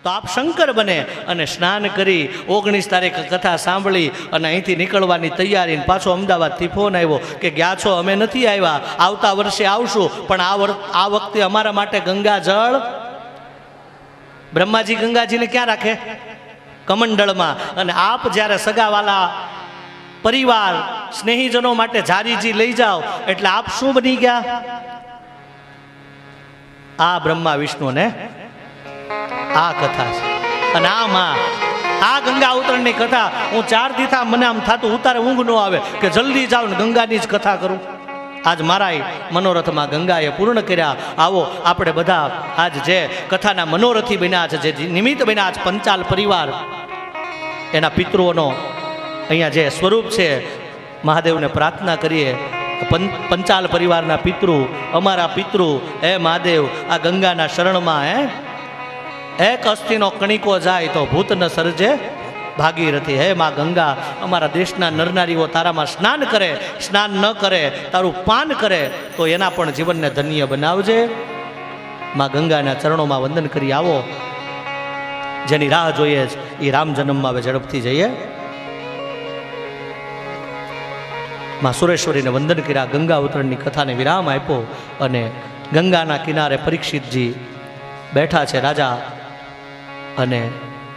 તો આપ શંકર બને અને સ્નાન કરી 19 તારીખે કથા સાંભળી અને અહીંથી નીકળવાની તૈયારી. પાછો અમદાવાદથી ફોન આવ્યો કે ગયા છો? અમે નથી આવ્યા, આવતા વર્ષે આવશું, પણ આ વખતે અમારા માટે ગંગાજળ. બ્રહ્માજી ગંગાજીને ક્યાં રાખે? કમંડળમાં. અને આપ જ્યારે સગાવાલા પરિવાર સ્નેહીજનો માટે ઝારીજી લઈ જાઓ એટલે આપ શું બની ગયા? આ બ્રહ્મા વિષ્ણુ ને આ કથા છે. અને આ ગંગા અવતરણની કથા હું 4 દીથા મને આમ થતું ઉતારે ઊંઘ ન આવે કે જલ્દી જાવ ને ગંગાની જ કથા કરું. આજ મારા મનોરથમાં ગંગાએ પૂર્ણ કર્યા. આવો આપણે બધા આજ જે કથાના મનોરથી બન્યા છે, જે નિમિત્ત બન્યા છે, પંચાલ પરિવાર એના પિતૃઓનો અહીંયા જે સ્વરૂપ છે, મહાદેવને પ્રાર્થના કરીએ. પંચાલ પરિવારના પિતૃ, અમારા પિતૃ, હે મહાદેવ આ ગંગાના શરણમાં એક અસ્થિનો કણિકો જાય તો ભૂત ન સર્જે ભાગીરથી. હે માં ગંગા, અમારા દેશના નરનારીઓ તારામાં સ્નાન કરે, સ્નાન ન કરે, તારું પાન કરે તો એના પણ જીવનને ધન્ય બનાવજે. માં ગંગાના ચરણોમાં વંદન કરી આવો. જેની રાહ જોઈએ એ રામ જન્મમાં હવે ઝડપથી જઈએ. માં સુરેશ્વરીને વંદન કર્યા, ગંગા અવતરણની કથાને વિરામ આપ્યો અને ગંગાના કિનારે પરીક્ષિતજી બેઠા છે રાજા. અને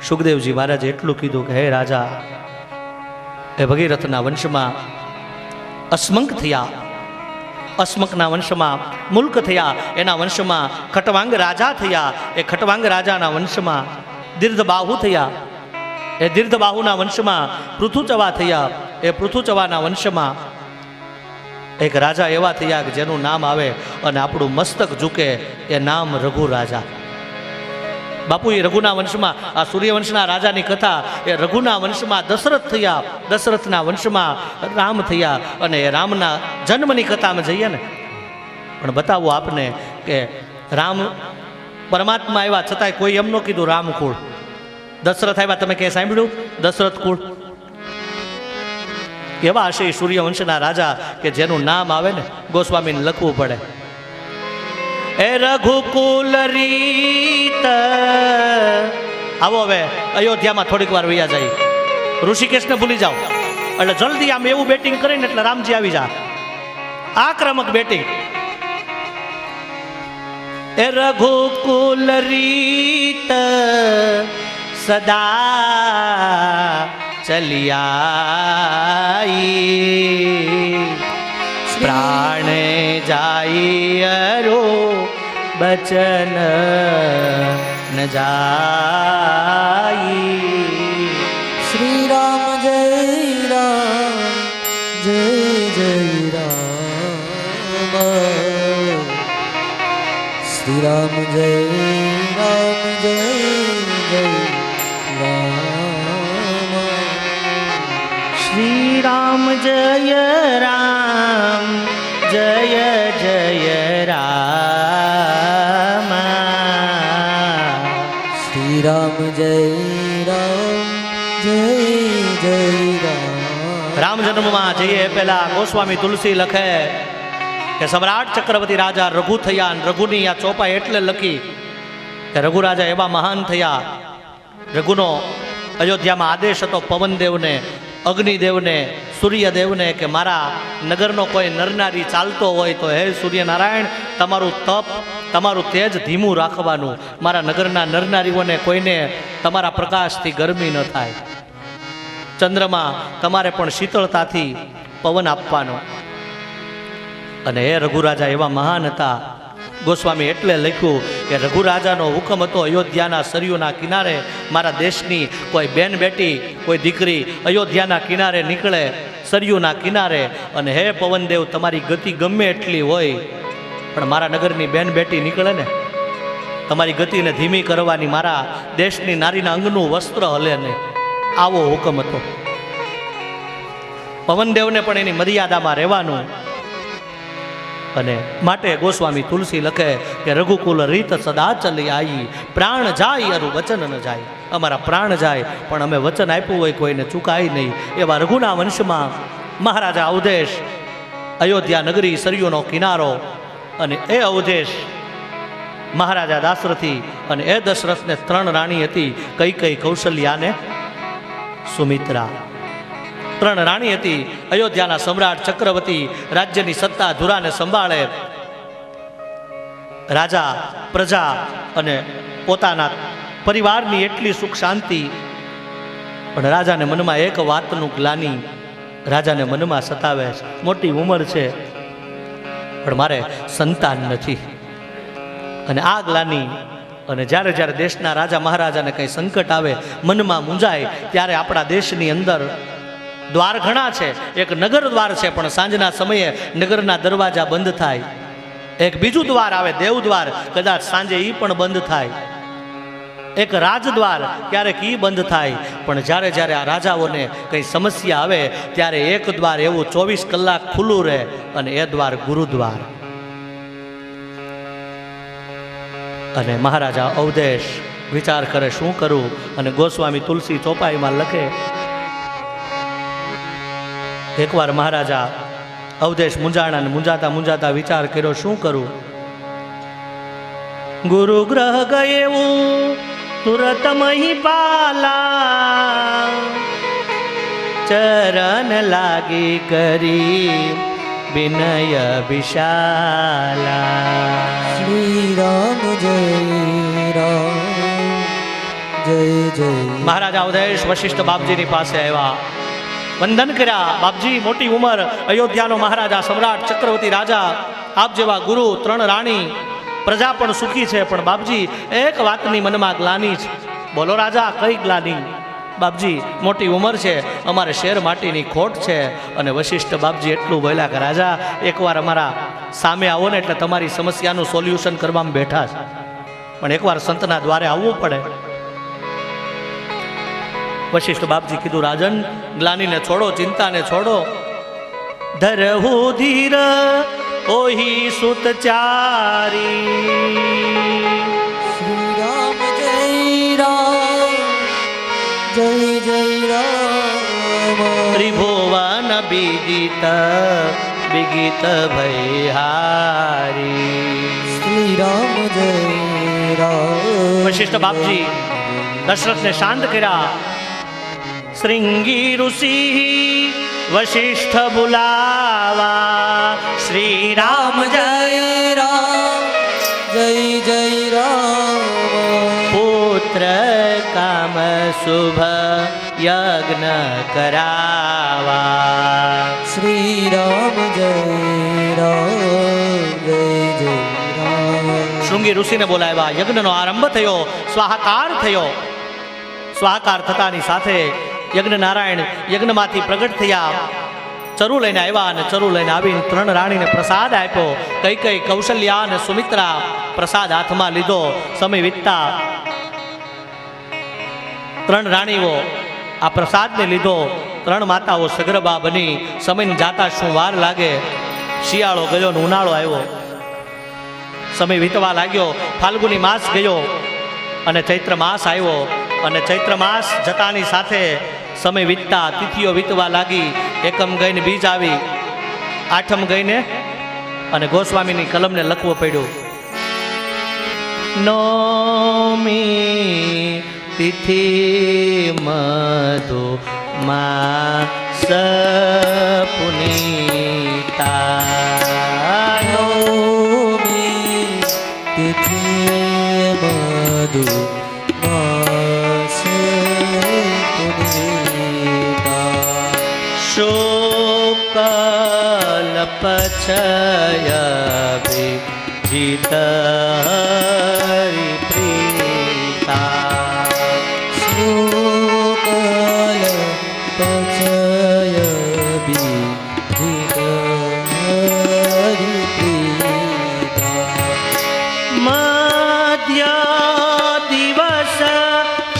સુખદેવજી મહારાજે એટલું કીધું કે હે રાજા, એ ભગીરથના વંશમાં અસ્મંક થયા, અસ્મકના વંશમાં મુલ્ક થયા, એના વંશમાં ખટવાંગ રાજા થયા, એ ખટવાંગ રાજાના વંશમાં દીર્ઘબાહુ થયા, એ દીર્ઘબાહુના વંશમાં પૃથુચવા થયા, એ પૃથુચવાના વંશમાં એક રાજા એવા થયા કે જેનું નામ આવે અને આપણું મસ્તક ઝૂકે, એ નામ રઘુ રાજા. બાપુ એ રઘુના વંશમાં આ સૂર્યવંશના રાજાની કથા, એ રઘુના વંશમાં દશરથ થયા, દશરથના વંશમાં રામ થયા. અને એ રામના જન્મની કથામાં જઈએ ને, પણ બતાવો આપને કે રામ પરમાત્મા આવ્યા છતાંય કોઈ એમ ન કીધું રામ કુળ. દશરથ આવ્યા, તમે ક્યાંય સાંભળ્યું દશરથ કુળ? એવા હશે એ સૂર્યવંશના રાજા કે જેનું નામ આવે ને ગોસ્વામીને લખવું પડે. એ રઘુકુલ રીત. આવો હવે અયોધ્યામાં થોડીક વાર વૈયા જાય, ઋષિકેશને ભૂલી જાઓ એટલે જલ્દી આમ એવું બેટિંગ કરીને એટલે રામજી આવી જા. આક્રમક બેટિંગ. એ રઘુકુલ રીત સદા ચલિયાઈ, પ્રાણ જાય અરો બચન ન જાય. શ્રી રામ જય રામ જય જય રામ, શ્રી રામ જય રામ જય જય રામ, શ્રી રામ જય રામ જય જય રામ, શ્રી રામ જય રામ જય જય રામ. રામ જન્મમાં જઈએ પહેલા ગોસ્વામી તુલસી લખે કે સમ્રાટ ચક્રવર્તી રાજા રઘુ થયા. અને રઘુની આ ચોપાઈ એટલે લખી કે રઘુ રાજા એવા મહાન થયા. રઘુનો અયોધ્યામાં આદેશ હતો પવનદેવને, અગ્નિદેવને, સૂર્યદેવને કે મારા નગરનો કોઈ નરનારી ચાલતો હોય તો હે સૂર્યનારાયણ, તમારું તપ, તમારું તેજ ધીમું રાખવાનું. મારા નગરના નરનારીઓને કોઈને તમારા પ્રકાશથી ગરમી ન થાય. ચંદ્રમાં તમારે પણ શીતળતાથી પવન આપવાનો. અને હે રઘુરાજા એવા મહાન હતા. ગોસ્વામી એટલે લખ્યું કે રઘુરાજાનો હુકમ હતો અયોધ્યાના સરયુના કિનારે મારા દેશની કોઈ બેન બેટી, કોઈ દીકરી અયોધ્યાના કિનારે નીકળે, સરયુના કિનારે. અને હે પવનદેવ, તમારી ગતિ ગમે એટલી હોય પણ મારા નગરની બેન બેટી નીકળે ને, તમારી ગતિને ધીમી કરવાની, મારા દેશની નારીના અંગનું વસ્ત્ર હલે નહીં, આવો હુકમ હતો. પવનદેવને પણ એની મર્યાદામાં રહેવાનું. અને માટે ગોસ્વામી તુલસી લખે કે રઘુકુલ રીત સદા ચલી આવી, પ્રાણ જાય અરુ વચન ન જાય. અમારા પ્રાણ જાય પણ અમે વચન આપ્યું હોય કોઈને ચૂકાય નહીં. એવા રઘુના વંશમાં મહારાજા અવધેશ, અયોધ્યા નગરી, સરયુનો કિનારો. અને એ અવધેશ મહારાજા દાશરથી, અને એ દશરથને 3 રાણી હતી, કૈકેયી, કૌશલ્યા ને સુમિત્રા. 3 રાણી હતી. અયોધ્યાના સમ્રાટ ચક્રવર્તી રાજ્યની સત્તા ધુરાને સંભાળે. રાજા, પ્રજા અને પોતાના પરિવારની એટલી સુખ શાંતિ, પણ રાજાને મનમાં એક વાતનું ગ્લાનિ રાજાને મનમાં સતાવે છે. મોટી ઉંમર છે પણ મારે સંતાન નથી. અને આ ગ્લાનિ, અને જ્યારે જ્યારે દેશના રાજા મહારાજાને કંઈ સંકટ આવે, મનમાં મૂંઝાય, ત્યારે આપણા દેશની અંદર દ્વાર ઘણા છે. એક નગર દ્વાર છે, પણ સાંજના સમયે નગરના દરવાજા બંધ થાય. એક બીજું દ્વાર આવે, દેવદ્વાર, કદાચ સાંજે એ પણ બંધ થાય. એક રાજદ્વાર, ક્યારેક એ બંધ થાય. પણ જ્યારે જ્યારે આ રાજાઓને કંઈ સમસ્યા આવે, ત્યારે એક દ્વાર એવું 24 કલાક ખુલ્લું રહે, અને એ દ્વાર ગુરુદ્વાર. અને મહારાજા અવધેશ વિચાર કરે શું કરું, અને ગોસ્વામી તુલસી ચોપાઈમાં લખે, એકવાર મહારાજા અવધેશ મૂંઝાણા, મૂંઝાતા વિચાર કર્યો શું કરું. ગુરુ ગ્રહ ગયેવું તુરત મહીપાલા, ચરણ લાગી કરી વિનય વિશાલા. શ્રી રામ જય રામ જય જય. મહારાજા અવધેશ વશિષ્ઠ બાપજીની પાસે આવ્યા, વંદન કર્યા. બાપજી, મોટી ઉંમર, અયોધ્યાનો મહારાજા, સમ્રાટ ચક્રવર્તી રાજા, આપ જેવા ગુરુ, 3 રાણી, પ્રજા પણ સુખી છે, પણ બાપજી એક વાતની મનમાં ગ્લાનિ છે. બોલો રાજા, કઈ ગ્લાનિ? બાપજી, મોટી ઉંમર છે, અમારે શેર માટીની ખોટ છે. અને વશિષ્ઠ બાપજી એટલું બોલ્યા કે રાજા, એકવાર અમારા સામે આવો ને એટલે તમારી સમસ્યાનું સોલ્યુશન કરવામાં બેઠા છે, પણ એકવાર સંતના દ્વારે આવવું પડે. વશિષ્ઠ બાપજી કીધું, રાજન, ગ્લાનીને છોડો, ચિંતાને છોડો. ધરહુ ધીર ઓહી સુતચારી. શ્રી રામ જય રામ જય જય રામ. ત્રિભુવન વિદિત વિગીત ભયહારી. શ્રી રામ જય રામ. વશિષ્ઠ બાપજી દશરથને શાંત કર્યા. શ્રીંગી ઋષિ વશિષ્ઠ બુલાવા. શ્રી રામ જય રામ જય જય રામ. પુત્ર કામ શુભ યજ્ઞ કરાવા. શ્રી રામ જય રામ જય જય રામ. શૃંગી ઋષિને બોલાવ્યા. યજ્ઞનો આરંભ થયો, સ્વાહાકાર થયો. સ્વાહાકાર થતાની સાથે યજ્ઞ નારાયણ યજ્ઞમાંથી પ્રગટ થયા. ચરુ લઈને આવ્યા, અને ચરુ લઈને આવીને 3 રાણીને પ્રસાદ આપ્યો. કૈકેયી, કૌશલ્યા અને સુમિત્રા પ્રસાદ હાથમાં લીધો. સમય વીતતા 3 રાણીઓ આ પ્રસાદને લીધો. 3 માતાઓ સગર્ભા બની. સમયની જાતા શું વાર લાગે. શિયાળો ગયો ને ઉનાળો આવ્યો. સમય વીતવા લાગ્યો. ફાલ્ગુની માસ ગયો અને ચૈત્ર માસ આવ્યો. અને ચૈત્ર માસ જતાની સાથે સમય વીતતા તિથિઓ વીતવા લાગી. એકમ ગઈને બીજ આવી, આઠમ ગઈને અને ગોસ્વામીની કલમને લખવું પડ્યું. નોમી તિથિ મધુ માસ પુનીતા. નોમી તિથિ મધુ માસ પુનીતા. શુકલ પછય વિજીત હરિપ્રીતા. શુકલ પછય વિજીત હરિપ્રીતા. મધ્ય દિવસ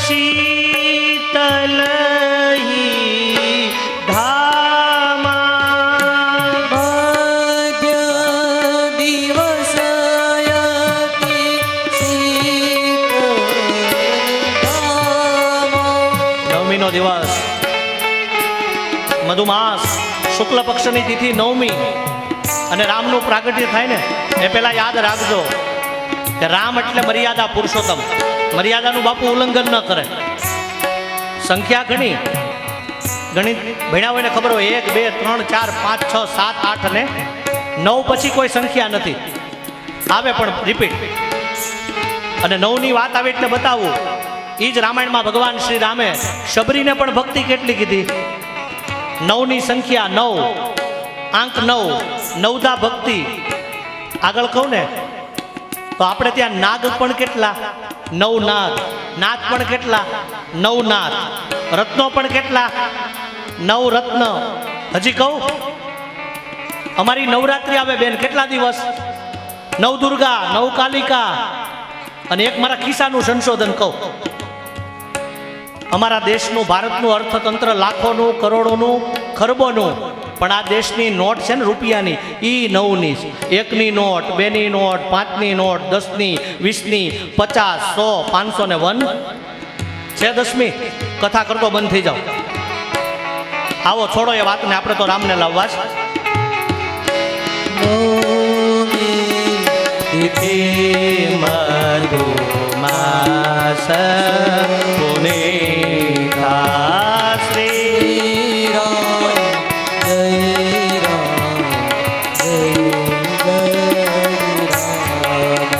શીતલ દિવસ મધુમાસ શુક્લ પક્ષની તિથિ 9મી, અને રામનું પ્રાગટ્ય થાય ને એ પહેલા યાદ રાખજો. કે રામ એટલે મર્યાદા પુરુષોત્તમ, મર્યાદાનું બાપુ ઉલ્લંઘન ન કરે. સંખ્યા ઘણી ગણિત ભણ્યા હોય ને ખબર હોય, 1 2 3 4 5 6 7 8 અને 9 પછી કોઈ સંખ્યા નથી આવે પણ રિપીટ. અને 9 ની વાત આવે એટલે બતાવું, એ જ રામાયણમાં ભગવાન શ્રી રામે શબરીને પણ ભક્તિ કેટલી કીધી? 9 ની સંખ્યા 9, આંક 9, નવદા ભક્તિ. આગળ કહું ને તો આપણે ત્યાં નાગ પણ કેટલા? 9 નાગ. નાગ પણ કેટલા? 9 નાગ. રત્નો પણ કેટલા? 9 રત્ન. હજી કહું, અમારી નવરાત્રિ આવે બેન, કેટલા દિવસ? 9 દુર્ગા, 9 કાલિકા. અને એક મારા ખિસ્સાનું સંશોધન કહું, અમારા દેશનું ભારતનું અર્થતંત્ર લાખોનું, કરોડોનું, ખરબોનું, પણ આ દેશની નોટ છે ને રૂપિયાની, એ 9ની છે. 1ની નોટ, 2ની નોટ, 5ની નોટ, 10ની, 20ની, 50, 100, 500 ને 1 છે. 10મી કથા કરતો બંધ થઈ જાઓ. આવો છોડો એ વાતને, આપણે તો રામને લાવવા છે. તિથિ મધુમાસ પુનિતા શ્રી રામ જય રામ જય રામ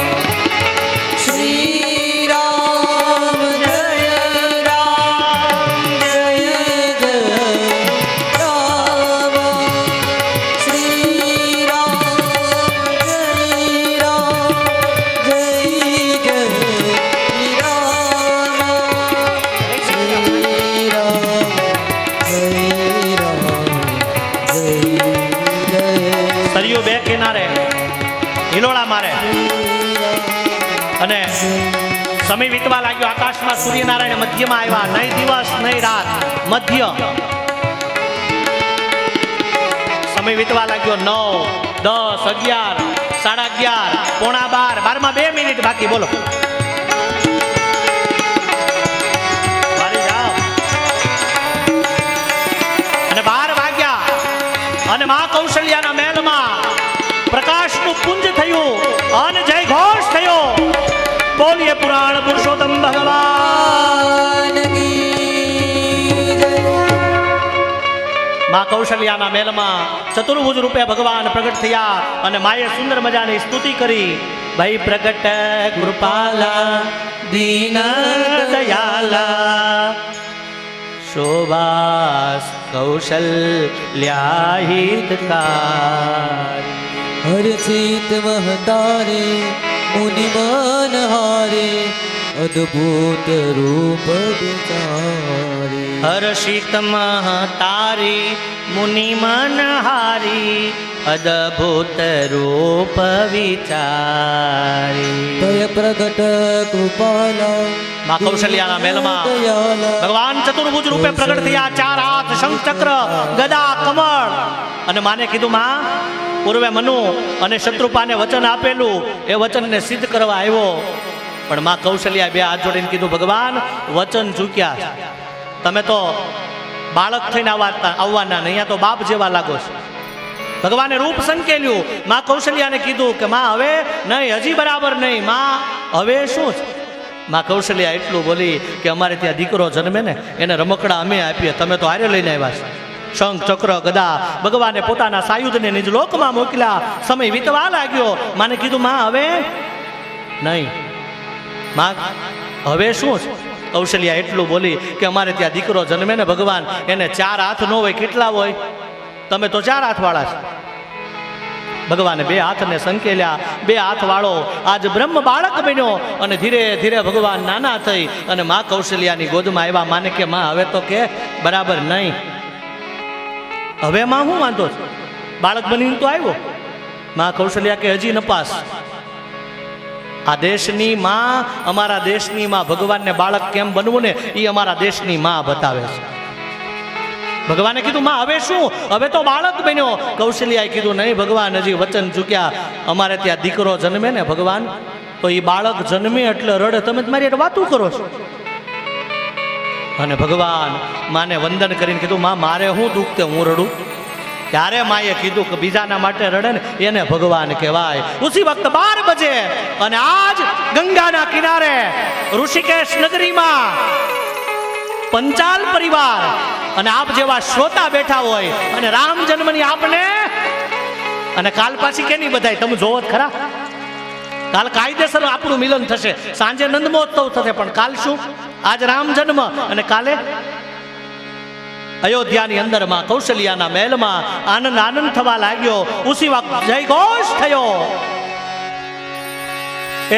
શ્રી રામ જય રામ જય રામ શ્રી રામ જય રામ જય સરયુ બે કિનારે હિલોળા મારે અને સમય વીતવા લાગ્યો. આકાશમાં સૂર્યનારાયણ મધ્યમાં આવ્યા, નહીં દિવસ નહીં રાત, મધ્ય. સમય વીતવા લાગ્યો. 9, 10, 11, 11:30, પોણા 12, 12માં 2 મિનિટ બાકી. બોલો, અને 12 વાગ્યા અને મા કૌશલ્યાના મહેલમાં પ્રકાશનું પુંજ થયું અને જય ઘોષ થયો. બોલીએ પુરાણ પુરુષોત્તમ ભગવાન. મા કૌશલ્યાના મહેલમાં ચતુર્ભુજ રૂપે ભગવાન પ્રગટ થયા અને માએ સુંદર મજાની સ્તુતિ કરી. ભાઈ પ્રગટ કૃપાલા દીન દયાલા શોભાસ કૌશલ્યાહિતકાર. હર્ષિત મહતારે મુનિ મન હારે અદ્ભુત રૂપ વિચારે. હર્ષિત મહતારી મુનિ મન હારી અદ્ભુત રૂપ વિચારી. ભય પ્રગટ કૃપાલા મા કૌશલ્યાના મહેલમાં ભગવાન ચતુર્ભુજ રૂપે પ્રગટ થયા. 4 હાથ, શંખ ચક્ર, ગદા, કમળ. અને માને કીધું, માં પૂર્વે મનુ અને શત્રુપાને વચન આપેલું, એ વચનને સિદ્ધ કરવા આવ્યો. પણ મા કૌશલ્યા 2 હાથ જોડીને કીધું, ભગવાન વચન ચૂક્યા, તમે તો બાળક થઈને આવવાના નહીં, અહીંયા તો બાપ જેવા લાગો છો. ભગવાને રૂપ સંકેલ્યું. મા કૌશલ્યાને કીધું કે માં હવે નહીં, હજી બરાબર નહીં. માં હવે શું છે? મા કૌશલ્યા એટલું બોલી કે અમારે ત્યાં દીકરો જન્મે ને એને રમકડા અમે આપીએ, તમે તો હારે લઈને આવ્યા છે. શંખ ચક્ર ગદા ભગવાને પોતાના સાયુધને નિજ લોકમાં મોકલ્યા. સમય વીતવા લાગ્યો. માને કીધું, માં હવે નહીં. માં હવે શું છે? કૌશલ્યા એટલું બોલી કે અમારે ત્યાં દીકરો જન્મે ને ભગવાન, એને 4 હાથ ન હોય, કેટલા હોય? તમે તો 4 હાથ વાળા છો. ભગવાને 2 હાથને સંકેલ્યા. 2 હાથ વાળો આજ બ્રહ્મ બાળક બન્યો અને ધીરે ધીરે ભગવાન નાના થઈ અને મા કૌશલ્યાની ગોદમાં આવ્યા. માને કે માં હવે તો કે બરાબર નહીં. હવે માં શું વાંધો છે? બાળક બનીને તો આવ્યો. મા કૌશલ્યા કે હજી નપાસ. આ દેશની માં, અમારા દેશની માં ભગવાનને બાળક કેમ બનવું ને એ અમારા દેશની માં બતાવે છે. ભગવાને કીધું, માં હવે શું? હવે તો બાળક બન્યો. કૌશલ્યાએ કીધું, નહીં ભગવાન, હજી વચન ચૂક્યા. અમારે ત્યાં દીકરો જન્મે ને ભગવાન, તો એ બાળક જન્મે એટલે રડે, તમે મારી વાતું કરો છો. અને ભગવાન માને વંદન કરીને કીધું, માં મારે શું દુઃખ તે હું રડું? ત્યારે માએ કીધું કે બીજાના માટે રડે ને એને ભગવાન કહેવાય. ઉસી વખત 12 બજે અને આજ ગંગાના કિનારે ઋષિકેશ નગરીમાં પંચાલ પરિવાર અને આપ જેવા શ્રોતા બેઠા હોય અને રામ જન્મની આપને અને કાલ પાછી કેની બધાય તમે જોવો જ ખરા. કાલ કાયદેસર આપણું મિલન થશે, સાંજે નંદ મહોત્સવ થશે, પણ કાલ શું? આજ રામ જન્મ અને કાલે અયોધ્યાની અંદરમાં કૌશલ્યાના મહેલમાં આનંદ આનંદ થવા લાગ્યો. ઉસી વખત જય ઘોષ થયો.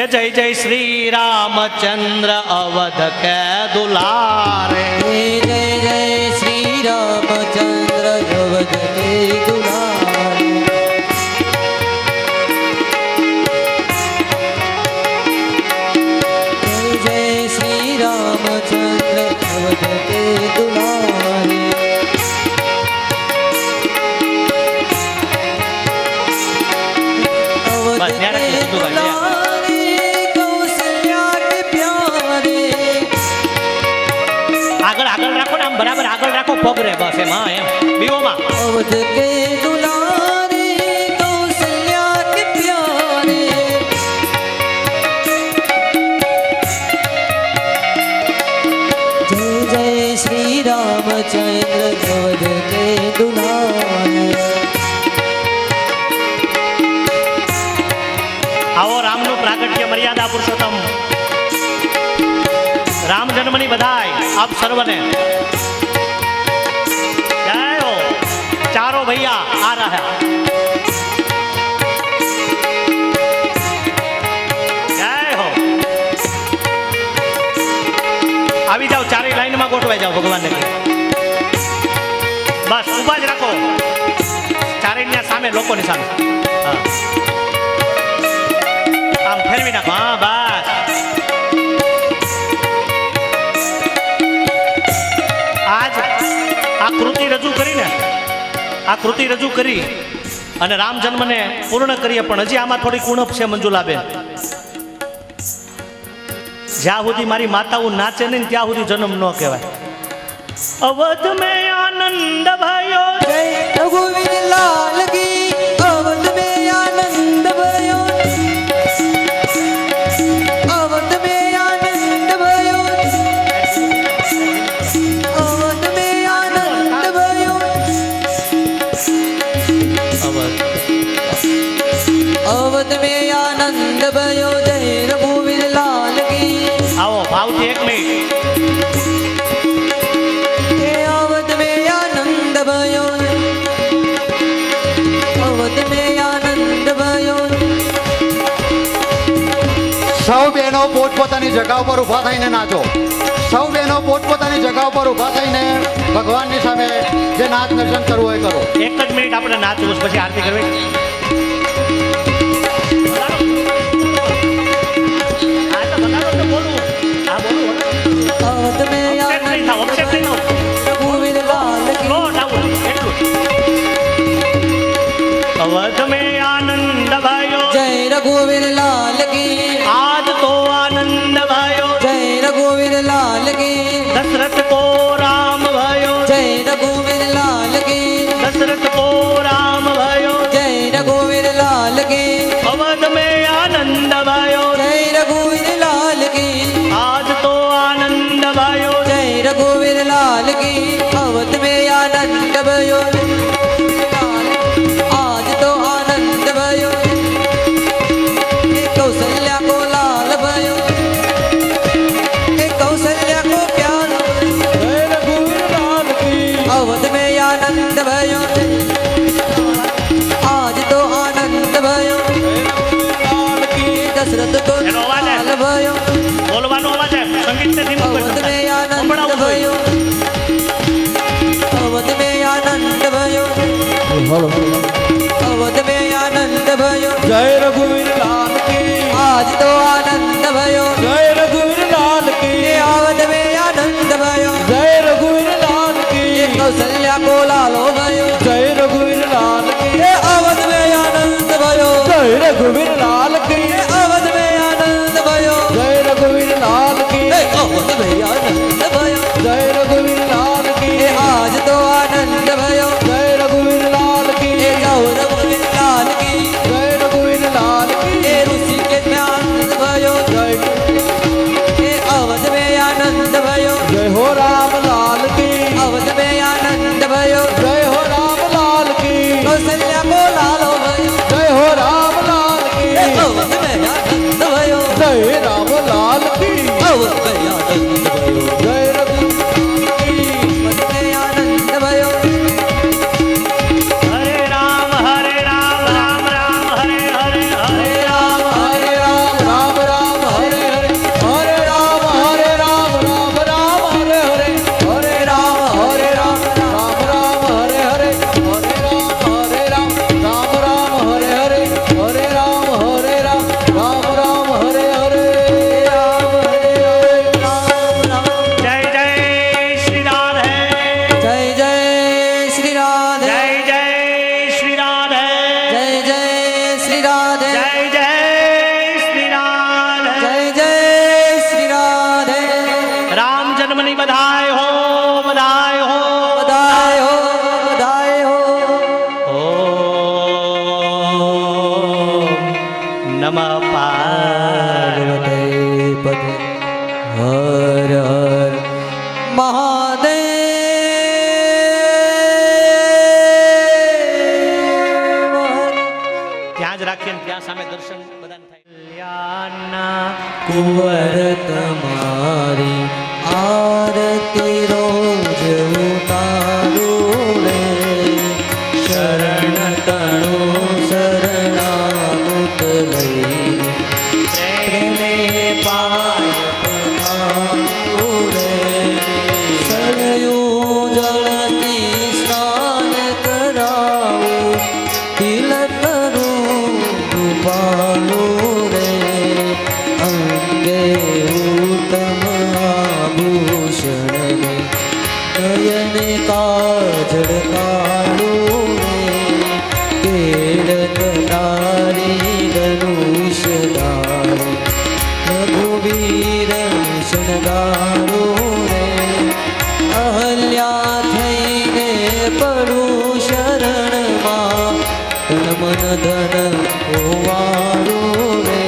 એ જય જય શ્રી રામચંદ્ર અવધ કે દુલારે. જય જય શ્રી રામચંદ્ર અવધ કે દુલારે. જય જય શ્રી રામચંદ્ર અવધ કે દુલારે. બસ ત્યાં રાખી દીધું ભાઈ. આગળ આગળ રાખો ને, આમ બરાબર આગળ રાખો, પગ રે બસ એમ. હા એમ બીઓમાં અવધ કે દુલારે કૌશલ્યા કે પ્યારે. જય જય શ્રી રામચંદ્ર અવધ કે દુલારે. આવો રામનું પ્રાગટ્ય મર્યાદા પુરુષોત્તમ રામ જન્મની બધાય આપ સર્વને જય હો. ચારો ભૈયા આ રહ્યા. જય હો. આવી જાઓ, ચારેય લાઈનમાં ગોઠવાઈ જાઓ ભગવાનને. બસ ઊભા જ રાખો ચારેયની સામે, લોકોની સામે. હા આમ ફેરવી નાખો. હા બસ. આજ આ કૃતિ રજૂ કરીને અને રામ જન્મને પૂર્ણ કરીએ, પણ હજી આમાં થોડી ઉણપ છે મંજુલાબેન. જ્યાં સુધી મારી માતાઓ નાચે નહીં ત્યાં સુધી જન્મ ન કહેવાય. અવધ મેં આનંદ ભયો. જય રઘુવીર લાલ કી. અવધ મેં આનંદ ભયો. અવધ મેં આનંદ ભયો. અવધ મેં આનંદ ભયો. અવધ મેં આનંદ ભયો. જય રઘુવીર લાલ કી. આવો ભાવથી 1 મિનિટ. હે અવધ મેં આનંદ ભયો. અવધ મેં આનંદ ભયો. સૌ બહેનો પોતપોતાની જગા ઉપર ઊભા થઈને નાચો. સૌ બહેનો પોતપોતાની જગા ઉપર ઊભા થઈને ભગવાનની સામે જે નાચ દર્શન કરવું હોય કરો. 1 જ મિનિટ આપણે નાચવું, પછી આરતી કરવી. હા તો બગાડો તો બોલું. હા બોલું. અવધ મેં અપસેટ નહીં થાવ, અપસેટ નહીં થાવ. રઘુવીર લાલ કી. નો ડાઉન એટલું. અવધ મેં આનંદ ભયો. જય રઘુવીર લાલ કી. આજ તો આનંદ ભયો. જય રઘુવીર લાલ કી. દશરથ કો રામ ભયો. જય રઘુવીર લાલ કી. દશરથ કો રામ ભયો. જય રઘુવીર લાલ કી. અવધ મેં આનંદ ભયો. જય રઘુવીર લાલ કી. આજ તો આનંદ ભયો. જય રઘુવીર લાલ કી. અવધ મેં આનંદ ભયો. આજ તો આનંદ ભયો. એ કૌશલ્યા કો લાલ ભયો. એ કૌશલ્યા કો પ્યારો. જય રઘુવીર લાલ કી. અવધ મેં આનંદ ભયો. આજ તો આનંદ ભયો. દશરથ કો એનો અવાજ લાલ ભયો. બોલવાનો અવાજ છે, સંગીત ને ધીમું અવધ કરજો. મેં આનંદ સંભળાવવું જોઈએ. ભયો. અવધ મેં આનંદ ભયો. અવધ મેં આનંદ ભયો. જય રઘુવીર લાલ કી. આજ તો આનંદ ભયો. જય રઘુવીર લાલ કી. એ અવધ મેં આનંદ ભયો. જય રઘુવીર લાલ કી. કૌશલ્યા કો લાલો ભયો. જય રઘુવીર લાલ કી. એ અવધ મેં આનંદ ભયો. જય રઘુવીર લાલ કી. એ અવધ મેં આનંદ ભયો. જય રઘુવીર લાલ કી. એ અવધ મેં આનંદ ભયો. જય રઘુવીર લાલ કી. એ આજ તો આનંદ ભયો. જય રઘુવીર લાલ હો રામ લાલ કી અવધ में आनंद भयो જય હો રામ લાલ કી कौशल्या को लालो भयो જય હો રામ લાલ કી अवध में आनंद भयो જય રામ લાલ કી अवध में आनंद भयो જય રઘુવીર કી अवध में आनंद भयो હરે રામ રામ રામ હરે હરે હરે રામ હરે રામ રામ રામ હરે હરે હરે રામ હરે રામ રામ રામ હરે હરે હરે રામ હરે રામ રામ રામ હરે હરે હરે રામ હરે રામ રામ રામ હરે હરે હરે રામ હરે રામ રામ રામ હરે હરે રામ હરે હરે રામ રામ જય જય શ્રી રાધે जय जय श्री राधे જય જય શ્રી રાધે जय जय श्री राधे જય જય શ્રી રાધે जय जय श्री राधे રામ જન્મની બધાય હો બધાય હો बधाई हो बधाई हो ઓમ નમઃ પાર્વતી पद हर हर महादेव ત્યાં જ રાખીએ ને ત્યાં સામે દર્શન બધાને થાય કલ્યાણના कुंवर तुम्हारी आरती रोज उतारो रे शरण तणु शरणागत लई प्रेमे पाय पधारो रे सरयू जलती स्नान कराओ तिलक रूपालो रे अंगे उत्तम आभूषण नयन काजल कालो रे केरत नारी धनुष धारो रघुवीर शृंगारो रे अहल्या थईने પડું શરણમાં તન મન ધન હોવારો રે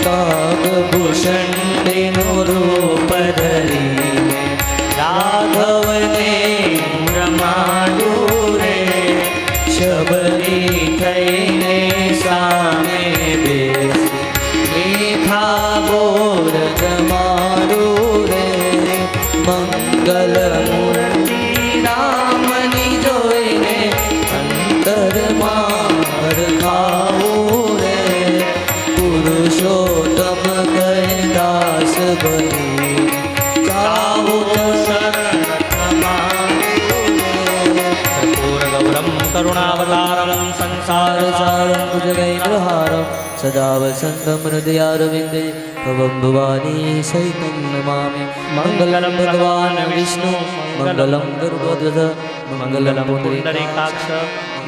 કાગભૂષણ તેનો રૂપ ધરીને રાઘવને રમાડો રે શબરી થઈને સામે બેસી મીઠા બોર તમારો રે મંગલ મૂર્તિ રામની જોઈને અંતરમાં હરખાવો રે પુરુષોત્તમ કહે દાસ બની ચાહો તો શરણ તમારો રે ગૌરમ કરુણાવતારમ સંસાર સારસારં ભુજગૈર્હારં સદા વસન્तं હૃદયારવિંદે ભવં ભવાની સહિतं નમામિ મંગલં ભગવાન વિષ્ણુ મંગલં ગરુડધ્વજ મંગલં પુંડરીકાક્ષ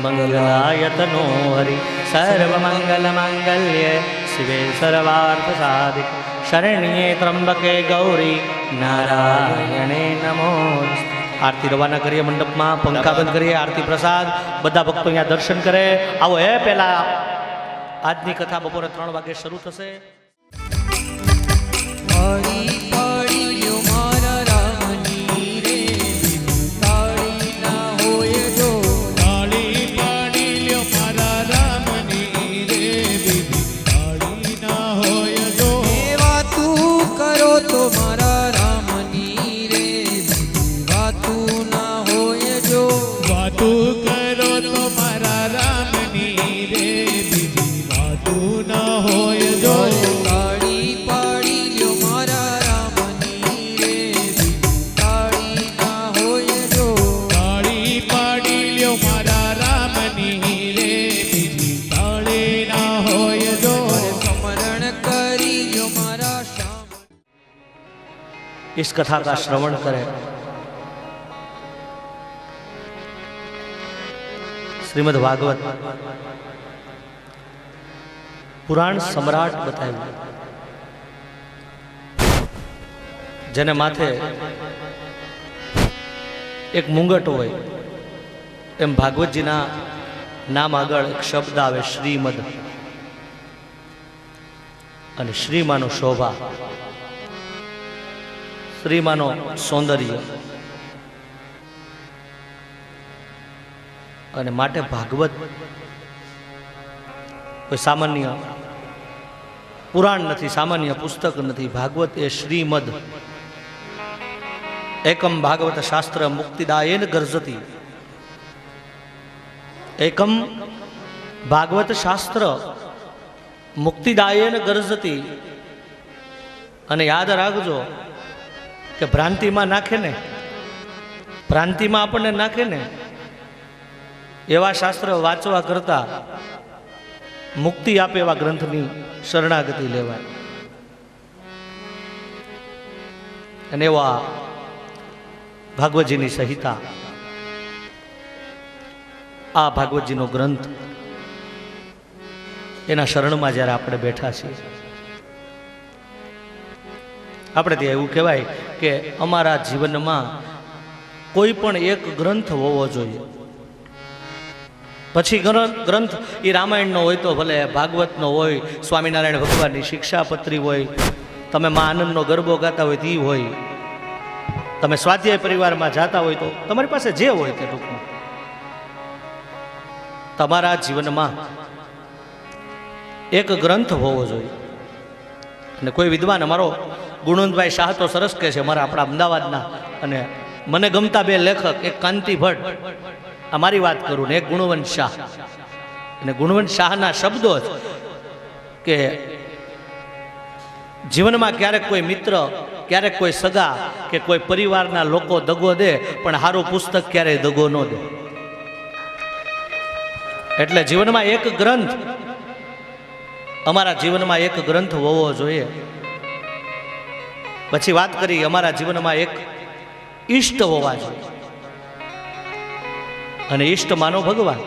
મંગલાયતનો હરિ સર્વમંગલમાંગલ્યે શિવે સર્વાર્થસાધિક શરણ્યે ત્રંબકે ગૌરી નારાયણે નમોસ્તુતે આરતી રવાના કરીએ મંડપમાં પંખા બંધ કરીએ આરતી પ્રસાદ બધા ભક્તો અહીંયા દર્શન કરે આવો એ પહેલા આજની કથા બપોરે 3 વાગે શરૂ થશે પડી પડ્યો મારા રામની રે તાળી ના હોય જો તાળી પાડી લ્યો મારા રામની રે દીદી તાળી ના હોય જો એવા તું કરો તો મારા રામની રે વાતું ના હોય જો વાતું કરો તો મારા રામની રે દીદી વાતું ના હોય જો તાળી પાડી લ્યો મારા રામની રે તાળી ના હોય જો તાળી પાડી લ્યો મારા રામની રે બીજી તાળી ના હોય જો સ્મરણ કરી લ્યો મારા શ્યામ इस कथा का श्रवण करें श्रीमद् भागवत पुराण सम्राट बताया जेने माथे एक मुंगट होय एम भागवत जी ना नाम आगळ एक शब्द आवे श्रीमद અને શ્રીમાનો શોભા સ્ત્રીમાંનો સૌંદર્ય. અને માટે ભાગવત કોઈ સામાન્ય પુરાણ નથી, સામાન્ય પુસ્તક નથી. ભાગવત એ શ્રીમદ એકમ ભાગવત શાસ્ત્ર મુક્તિદાયેન ગર્જતી. એકમ ભાગવત શાસ્ત્ર મુક્તિદાયેન ગર્જતી. અને યાદ રાખજો કે ભ્રાંતિમાં નાખે ને, ભ્રાંતિમાં આપણને નાખે ને એવા શાસ્ત્ર વાંચવા કરતા મુક્તિ આપે એવા ગ્રંથની શરણાગતિ લેવાય. અને એવા ભાગવતજીની સંહિતા, આ ભાગવતજીનો ગ્રંથ, એના શરણમાં જ્યારે આપણે બેઠા છીએ, આપણે ત્યાં એવું કહેવાય કે અમારા જીવનમાં કોઈ પણ એક ગ્રંથ હોવો જોઈએ. પછી ગ્રંથ એ રામાયણનો હોય તો ભલે, ભાગવતનો હોય, સ્વામિનારાયણ ભગવાનની શિક્ષાપત્રી હોય, તમે મા આનંદનો ગરબો ગાતા હોય તે હોય, તમે સ્વાધ્યાય પરિવારમાં જાતા હોય તો તમારી પાસે જે હોય તે ટૂંકમાં તમારા જીવનમાં એક ગ્રંથ હોવો જોઈએ. અને કોઈ વિદ્વાન, અમારો ગુણવંતભાઈ શાહ તો સરસ કહે છે, અમારા આપણા અમદાવાદના અને મને ગમતા બે લેખક, એક કાંતિ ભટ્ટ, આ મારી વાત કરું ને એક ગુણવંત શાહ. અને ગુણવંત શાહના શબ્દો જ કે જીવનમાં ક્યારેક કોઈ મિત્ર, ક્યારેક કોઈ સગા કે કોઈ પરિવારના લોકો દગો દે, પણ સારું પુસ્તક ક્યારેય દગો ન દે. એટલે જીવનમાં એક ગ્રંથ, અમારા જીવનમાં એક ગ્રંથ હોવો જોઈએ. પછી વાત કરી અમારા જીવનમાં એક ઈષ્ટ હોવા જોઈએ. અને ઈષ્ટ માનો ભગવાન.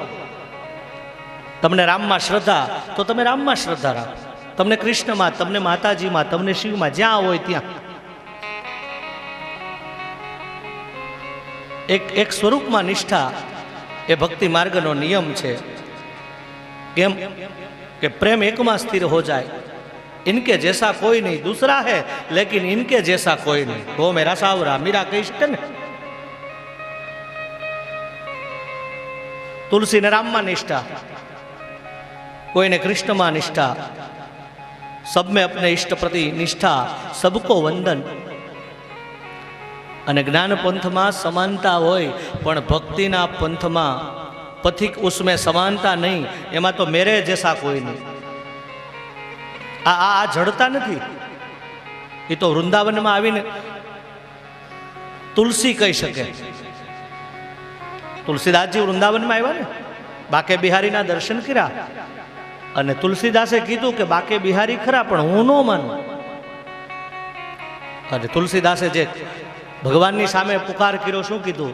તમને રામમાં શ્રદ્ધા તો તમે રામમાં શ્રદ્ધા રાખો, તમને કૃષ્ણમાં, તમને માતાજીમાં, તમને શિવમાં, જ્યાં હોય ત્યાં એક સ્વરૂપમાં નિષ્ઠા એ ભક્તિ માર્ગનો નિયમ છે. કેમ કે પ્રેમ એકમાં સ્થિર હો જાય. इनके जैसा कोई नहीं, दूसरा है लेकिन इनके जैसा कोई नहीं. वो मेरा सावरा, मीरा कही શકે ને. तुलसी ने राम में निष्ठा, कोई ने कृष्ण में निष्ठा, सब में अपने इष्ट प्रति निष्ठा, सबको वंदन. અને જ્ઞાન પંથમાં સમાનતા હોય પણ ભક્તિના પંથમાં પથિક उसमें समानता नहीं. એમાં તો મેરે જૈસા કોઈ નહીં. આ જડતા નથી. એ તો વૃંદાવનમાં આવીને તુલસી કહી શકે. તુલસીદાસજી વૃંદાવનમાં આવ્યા ને, બાકે બિહારીના દર્શન કર્યા, અને તુલસીદાસે કીધું કે બાકે બિહારી ખરા પણ હું ન માનું. અને તુલસીદાસે જે ભગવાનની સામે પુકાર કર્યો, શું કીધું?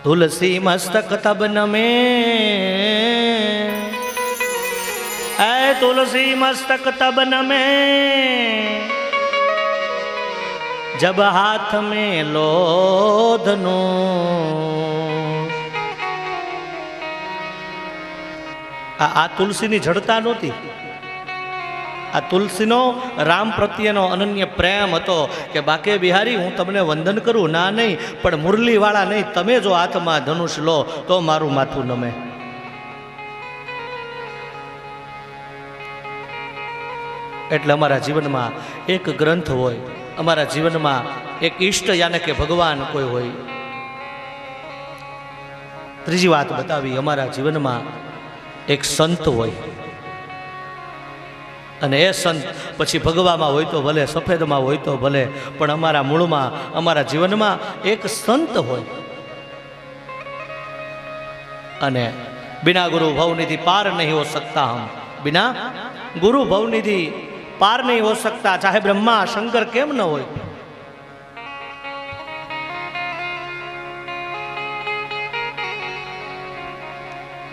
તુલસી મસ્તક તબ નમે, ऐ तुलसी मस्तक तब नमे, जब हाथ में लोधनो. આ તુલસીની જડતા નહોતી. આ તુલસીનો રામ પ્રત્યેનો અનન્ય પ્રેમ હતો કે બાકે બિહારી હું તમને વંદન કરું, ના નહીં, પણ મુરલીવાળા નહીં, તમે જો હાથમાં ધનુષ લો તો મારું માથું નમે. એટલે અમારા જીવનમાં એક ગ્રંથ હોય, અમારા જીવનમાં એક ઈષ્ટ યાને કે ભગવાન કોઈ હોય. ત્રીજી વાત બતાવી, અમારા જીવનમાં એક સંત હોય. અને એ સંત પછી ભગવામાં હોય તો ભલે, સફેદમાં હોય તો ભલે, પણ અમારા મૂળમાં, અમારા જીવનમાં એક સંત હોય. અને बिना गुरु भवनिधि पार नहीं हो सकता. हम बिना गुरु भवनिधि पार नहीं हो सकता, चाहे ब्रह्मा शंकर केम न हो.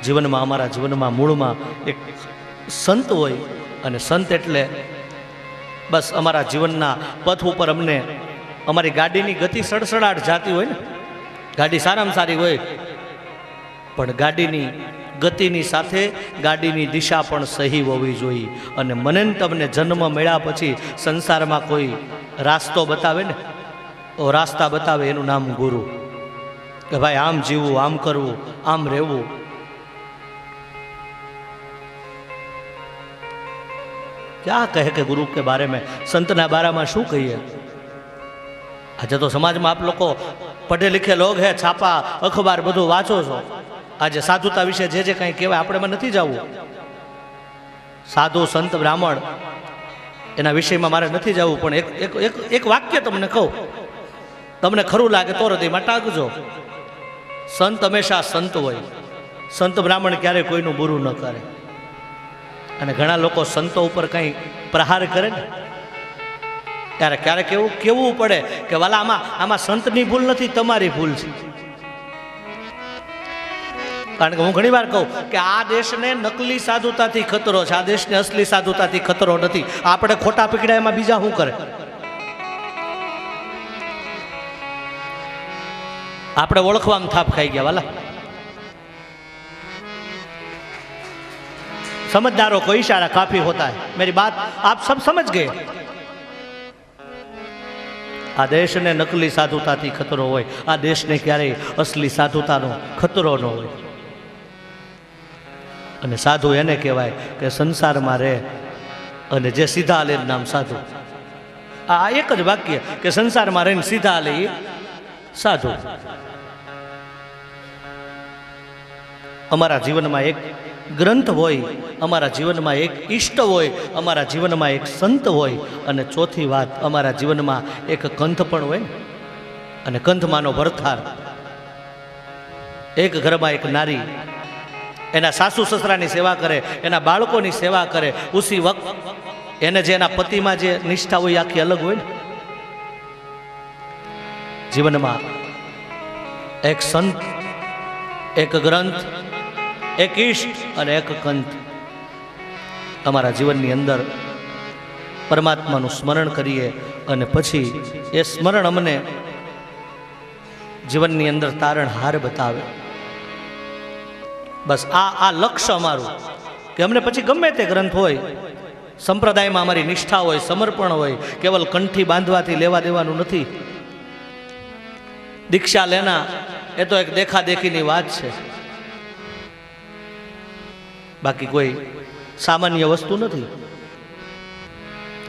जीवનમાં, અમારા જીવનમાં મૂળમાં એક સંત હોય. અને સંત એટલે બસ અમારા જીવનના પથ ઉપર અમને, અમારી ગાડીની ગતિ સડસડાટ જાતી હોય ને, ગાડી સારામાં સારી હોય પણ ગાડીની ગતિની સાથે ગાડીની દિશા પણ સહી હોવી જોઈએ. અને મને ને તમને જન્મ મળ્યા પછી સંસારમાં કોઈ રાસ્તો બતાવે ને, તો રાસ્તા બતાવે એનું નામ ગુરુ. કે ભાઈ આમ જીવવું, આમ કરવું, આમ રહેવું. क्या कहे કે गुरु के बारे में, संतना बाराમાં શું કહીએ? આજે તો સમાજમાં આપ લોકો પઢે લિખે લોગ હે, છાપા અખબાર બધું વાંચો છો. આજે સાધુતા વિશે જે કંઈ કહેવાય આપણેમાં નથી જવું. સાધુ સંત બ્રાહ્મણ એના વિષયમાં મારે નથી જવું. પણ એક વાક્ય તમને કહું, તમને ખરું લાગે તો હૃદયમાં ટાંકજો. સંત હંમેશા સંત હોય. સંત બ્રાહ્મણ ક્યારેય કોઈનું બુરું ન કરે. અને ઘણા લોકો સંતો ઉપર કંઈ પ્રહાર કરે ને ત્યારે ક્યારેક એવું કેવું પડે કે વાલા આમાં સંતની ભૂલ નથી, તમારી ભૂલ છે. કારણ કે હું ઘણી વાર કહું કે આ દેશને નકલી સાધુતાથી ખતરો છે, આ દેશને અસલી સાધુતાથી ખતરો નથી. આપણે ખોટા પકડ્યા એમાં બીજા શું કરે? આપણે ઓળખવામાં થાપ ખાઈ ગયા વાલા. समझदारों को इशारा काफी होता है. मेरी बात आप सब समझ गए. આ દેશને નકલી સાધુતાથી ખતરો હોય, આ દેશને ક્યારેય અસલી સાધુતાનો ખતરો ન હોય. અને સાધુ એને કહેવાય કે સંસારમાં રહે અને જે સીધા લે નામ સાધુ. આ એક જ વાક્ય કે સંસારમાં રહીને સીધા લે એ સાધુ. અમારા જીવનમાં એક ગ્રંથ હોય, અમારા જીવનમાં એક ઈષ્ટ હોય, અમારા જીવનમાં એક સંત હોય. અને ચોથી વાત, અમારા જીવનમાં એક કંથ પણ હોય. અને કંથમાંનો ભરથાર. એક ઘરમાં એક નારી એના સાસુ સસરાની સેવા કરે, એના બાળકોની સેવા કરે. ઉસી વખત એને જે એના પતિમાં જે નિષ્ઠા હોય આખી અલગ હોય ને. જીવનમાં એક સંત, એક ગ્રંથ, એક ઈષ્ટ અને એક કંથ. અમારા જીવનની અંદર પરમાત્માનું સ્મરણ કરીએ અને પછી એ સ્મરણ અમને જીવનની અંદર તારણહાર બતાવે. બસ આ લક્ષ્ય અમારું. કે અમને પછી ગમે તે ગ્રંથ હોય, સંપ્રદાયમાં અમારી નિષ્ઠા હોય, સમર્પણ હોય. કેવલ કંઠી બાંધવાથી લેવા દેવાનું નથી. દીક્ષા લેના એ તો એક દેખાદેખીની વાત છે, બાકી કોઈ સામાન્ય વસ્તુ નથી.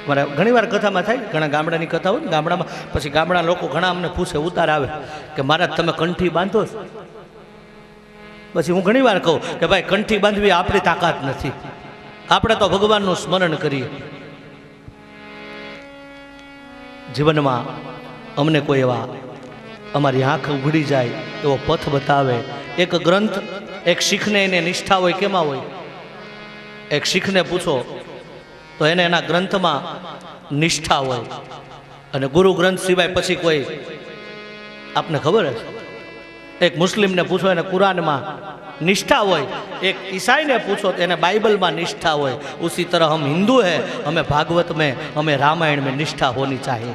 મારે ઘણી વાર કથામાં થાય, ઘણા ગામડાની કથા હોય ને, ગામડામાં પછી ગામડા લોકો ઘણા અમને પૂછે, ઉતાર આવે કે મહારાજ તમે કંઠી બાંધો છો? પછી હું ઘણી વાર કહું કે ભાઈ કંઠી બાંધવી આપણી તાકાત નથી. આપણે તો ભગવાનનું સ્મરણ કરીએ. જીવનમાં અમને કોઈ એવા અમારી આંખ ઉઘડી જાય એવો પથ બતાવે. એક ગ્રંથ, એક શીખને એને નિષ્ઠા હોય. કેમાં હોય? એક શીખને પૂછો તો એને એના ગ્રંથમાં નિષ્ઠા હોય. અને ગુરુ ગ્રંથ સિવાય પછી કોઈ આપને ખબર હશે. એક મુસ્લિમને પૂછો એને કુરાનમાં નિષ્ઠા હોય. એક ઈસાઈને પૂછો તો એને बाइबल निष्ठा હોય. उसी तरह हम हिंदू हैं, हमें भागवत में, हमें रामायण में निष्ठा होनी चाहिए.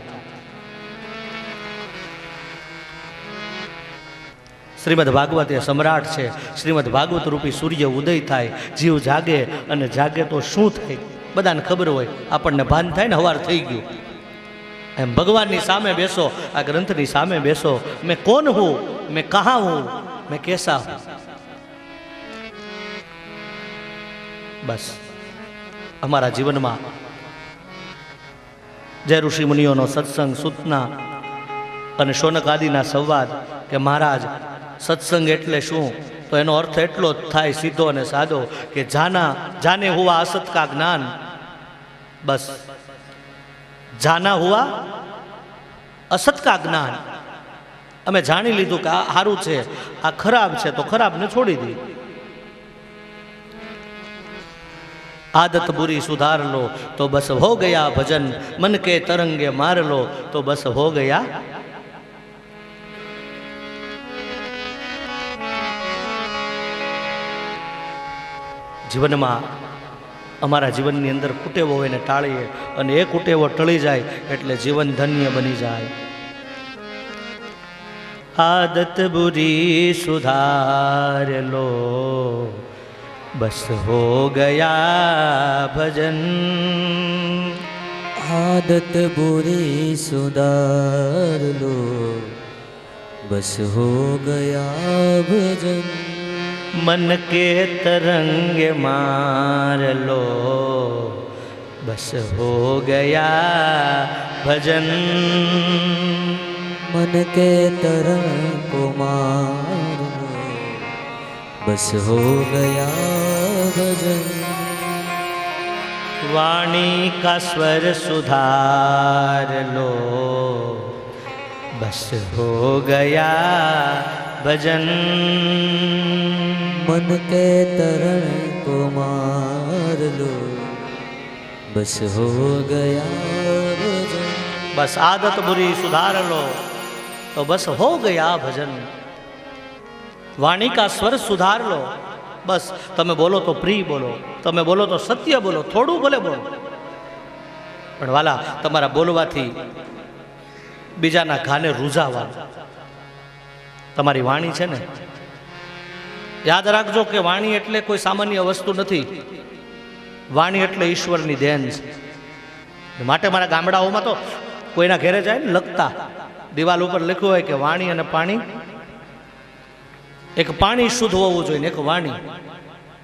શ્રીમદ ભાગવત એ સમ્રાટ છે. શ્રીમદ ભાગવત રૂપી સૂર્ય ઉદય થાય, જીવ જાગે અને જાગે તો શું થાય બધાને ખબર હોય. આપણને ભાન થાય ને હવાર થઈ ગયું. એમ ભગવાનની સામે બેસો, આ ગ્રંથની સામે બેસો. મેં કોણ હું, મેં કહા હું, મેં કેસા હું. બસ અમારા જીવનમાં જય ઋષિ મુનિઓનો સત્સંગ, સૂચના અને શૌનક આદિના સંવાદ કે મહારાજ સત્સંગ એટલે શું, તો એનો અર્થ એટલો જ થાય સીધો અને સાદો કે જાને હુઆ અસત કા જ્ઞાન. બસ જાના હુઆ અસત કા જ્ઞાન. અમે જાણી લીધું કે આ સારું છે, આ ખરાબ છે, તો ખરાબને છોડી દી. आदत बुरी सुधार लो तो बस हो गया भजन, मन के तरंगे मार लो तो बस हो गया. જીવનમાં અમારા જીવનની અંદર કુટેવો હોય ને ટાળીએ, અને એ કુટેવો ટળી જાય એટલે જીવન ધન્ય બની જાય. आदत बुरी सुधार लो बस हो गया भजन। आदत बुरी सुधार लो, बस हो गया भजन। मन के तरंग मार लो, बस हो गया भजन। मन के तरंग को मार लो, बस हो गया भजन। वाणी का स्वर सुधार लो, बस हो गया भजन। मन के तरंग को मार लो, बस हो गया भजन। बस आदत बुरी सुधार लो तो बस हो गया भजन। वाणी का स्वर सुधार लो, बस તમે બોલો તો પ્રિય બોલો, તમે બોલો તો સત્ય બોલો, થોડું ભલે બોલો, પણ વાલા તમારા બોલવાથી બીજાના ઘાને રૂઝાવા. તમારી વાણી છે ને, યાદ રાખજો કે વાણી એટલે કોઈ સામાન્ય વસ્તુ નથી. વાણી એટલે ઈશ્વરની દેન છે. માટે મારા ગામડાઓમાં તો કોઈના ઘેરે જાય ને લખતા દિવાલ ઉપર લખ્યું હોય કે વાણી અને પાણી, એક પાણી શુદ્ધ હોવું જોઈએ ને એક વાણી.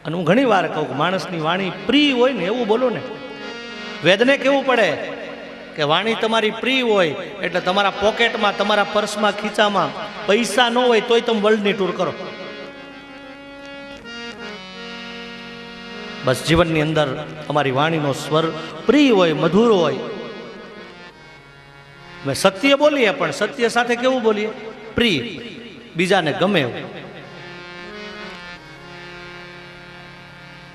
અને હું ઘણી વાર કહું કે માણસની વાણી પ્રિય હોય ને એવું બોલો ને. વેદને કેવું પડે કે વાણી તમારી પ્રિય હોય એટલે તમારા પોકેટમાં, તમારા પર્સમાં, ખીચામાં પૈસા ન હોય તોય તમે વર્લ્ડની ટૂર કરો. બસ જીવનની અંદર અમારી વાણીનો સ્વર પ્રિય હોય, મધુર હોય. મેં સત્ય બોલીએ પણ સત્ય સાથે કેવું બોલીએ? પ્રિય, બીજાને ગમે એવું.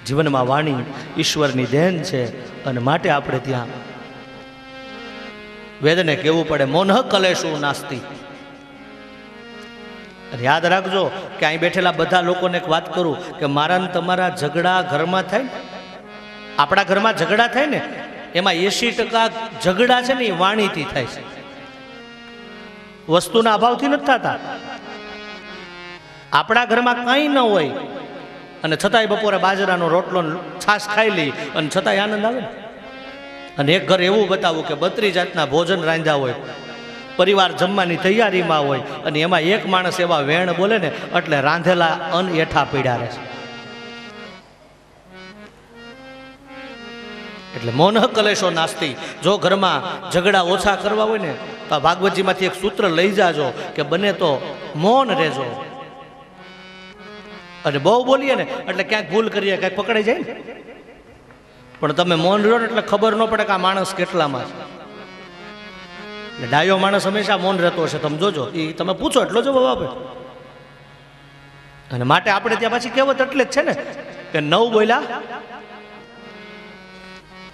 જીવનમાં વાણી ઈશ્વરની દેન છે અને માટે આપણે ત્યાં વેદને કહેવું પડે મોનઃ કલેશુ નાસ્તિ. યાદ રાખજો કે અહીં બેઠેલા બધા લોકોને એક વાત કરું કે મારા ને તમારા ઝઘડા ઘરમાં થાય ને, આપણા ઘરમાં ઝઘડા થાય ને એમાં 80% ઝઘડા છે ને એ વાણીથી થાય છે. વસ્તુના અભાવથી નથી થતા. આપણા ઘરમાં કાંઈ ન હોય અને છતાંય બપોરે બાજરાનો રોટલો છાશ ખાઈ લઈ અને છતાંય આનંદ આવે ને. અને એક ઘર એવું બતાવું કે 32 જાતના ભોજન રાંધ્યા હોય, પરિવાર જમવાની તૈયારીમાં હોય અને એમાં એક માણસ એવા વેણ બોલે ને એટલે રાંધેલા અન્ન એઠા પીડ્યા રહે છે. એટલે મોનઃ કલેશો નાસ્તિ. જો ઘરમાં ઝઘડા ઓછા કરવા હોય ને તો આ ભાગવતજીમાંથી એક સૂત્ર લઈ જાજો કે બને તો મૌન રહેજો. અને બહુ બોલીએ ને એટલે ક્યાંક ભૂલ કરીએ, ક્યાંક પકડાઈ જાય ને, પણ તમે મૌન રહો ને એટલે ખબર ન પડે કે આ માણસ કેટલામાં છે. એટલે ડાયો માણસ હંમેશા મૌન રહેતો હશે, તમે જોજો. એ તમે પૂછો એટલો જવાબ આપે. અને માટે આપણે ત્યાં પાછી કહેવત એટલે જ છે ને કે 9 બોલ્યા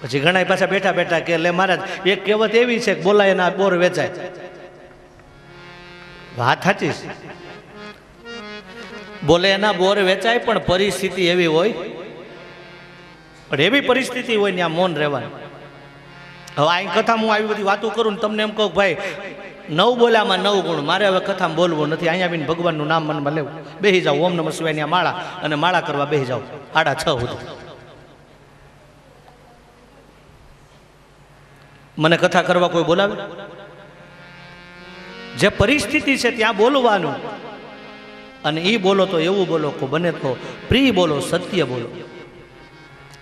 પછી ઘણા પાછા બેઠા બેઠા કે લે મહારાજ એક કહેવત એવી છે કે બોલાય ના બોર વેચાય. વાત સાચી છે, બોલે એના બોર વેચાય, પણ પરિસ્થિતિ એવી હોય, પણ એવી પરિસ્થિતિ હોય ને આ મૌન રહેવાનું. હવે આ કથામાં હું આવી બધી વાતો કરું ને તમને એમ કહું ભાઈ 9 બોલ્યામાં 9 ગુણ, મારે હવે કથામાં બોલવું નથી. અહીંયા આવીને ભગવાનનું નામ મનમાં લેવું, બેસી જાઓ, ઓમ નમઃ શિવાયની માળા અને માળા કરવા બેસી જાઓ 6:30 સુધી. મને કથા કરવા કોઈ બોલાવે? જે પરિસ્થિતિ છે ત્યાં બોલવાનું. અને એ બોલો તો એવું બોલો કે બને તો પ્રિય બોલો, સત્ય બોલો.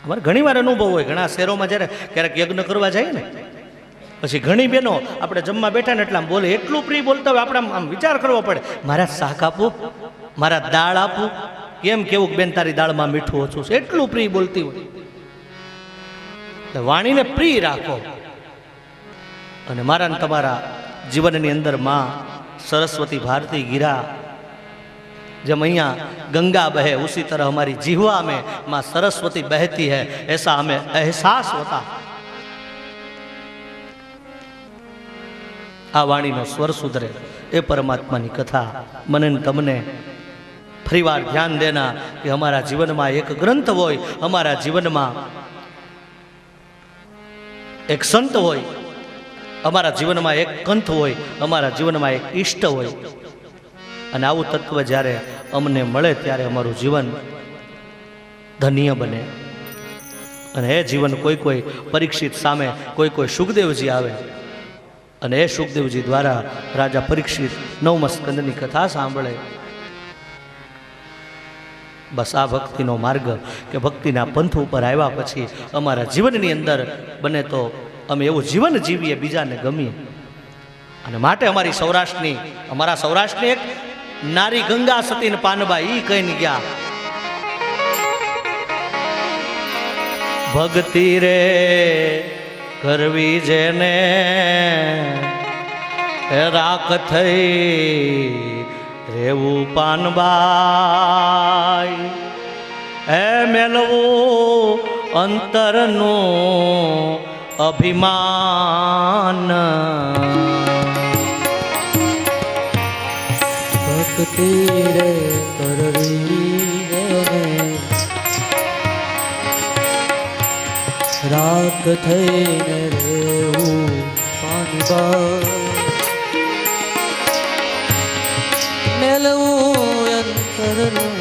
અમારે ઘણી વાર અનુભવ હોય, ઘણા શહેરોમાં જ્યારે ક્યારેક યજ્ઞ કરવા જાય ને પછી ઘણી બહેનો આપણે જમવા બેઠા ને એટલે આમ બોલે, એટલું પ્રિય બોલતા હોય આપણે આમ વિચાર કરવો પડે, મારા શાક આપું, મારા દાળ આપું, કેમ કેવું બેન તારી દાળમાં મીઠું ઓછું છે, એટલું પ્રિય બોલતી હોય. એટલે વાણીને પ્રિય રાખો. અને મારા ને તમારા જીવનની અંદર માં સરસ્વતી ભારતી ગીરા जब मैया गंगा बहे उसी तरह हमारी जिह्वा में माँ सरस्वती बहती है, ऐसा हमें एहसास होता. आ वाणी नो स्वर सुधरे ए परमात्मा की कथा मन तमने फरीवार ध्यान देना कि हमारा जीवन में एक ग्रंथ होय, हमारा जीवन में एक संत होय, हमारा जीवन में एक कंथ होय, हमारा जीवन में एक इष्ट होय. અને આવું તત્વ જ્યારે અમને મળે ત્યારે અમારું જીવન ધન્ય બને. અને એ જીવન કોઈ પરીક્ષિત સામે કોઈ સુખદેવજી આવે અને એ સુખદેવજી દ્વારા રાજા પરીક્ષિત નવમ સ્કંદની કથા સાંભળે. બસ આ ભક્તિનો માર્ગ કે ભક્તિના પંથ ઉપર આવ્યા પછી અમારા જીવનની અંદર બને તો અમે એવું જીવન જીવીએ, બીજાને ગમીએ. અને માટે અમારા સૌરાષ્ટ્રની એક નારી ગંગા સતીન પાનબા ઈ કહીને ગયા, ભક્તિ રે કરવી જેને રાખ થઈ રેવું પાનબાઈ, એ મેલવું અંતરનું અભિમાન, ભક્તિ રે કરવી રાખ થઈને રેવું પાનબા, મેલવું અંતરનું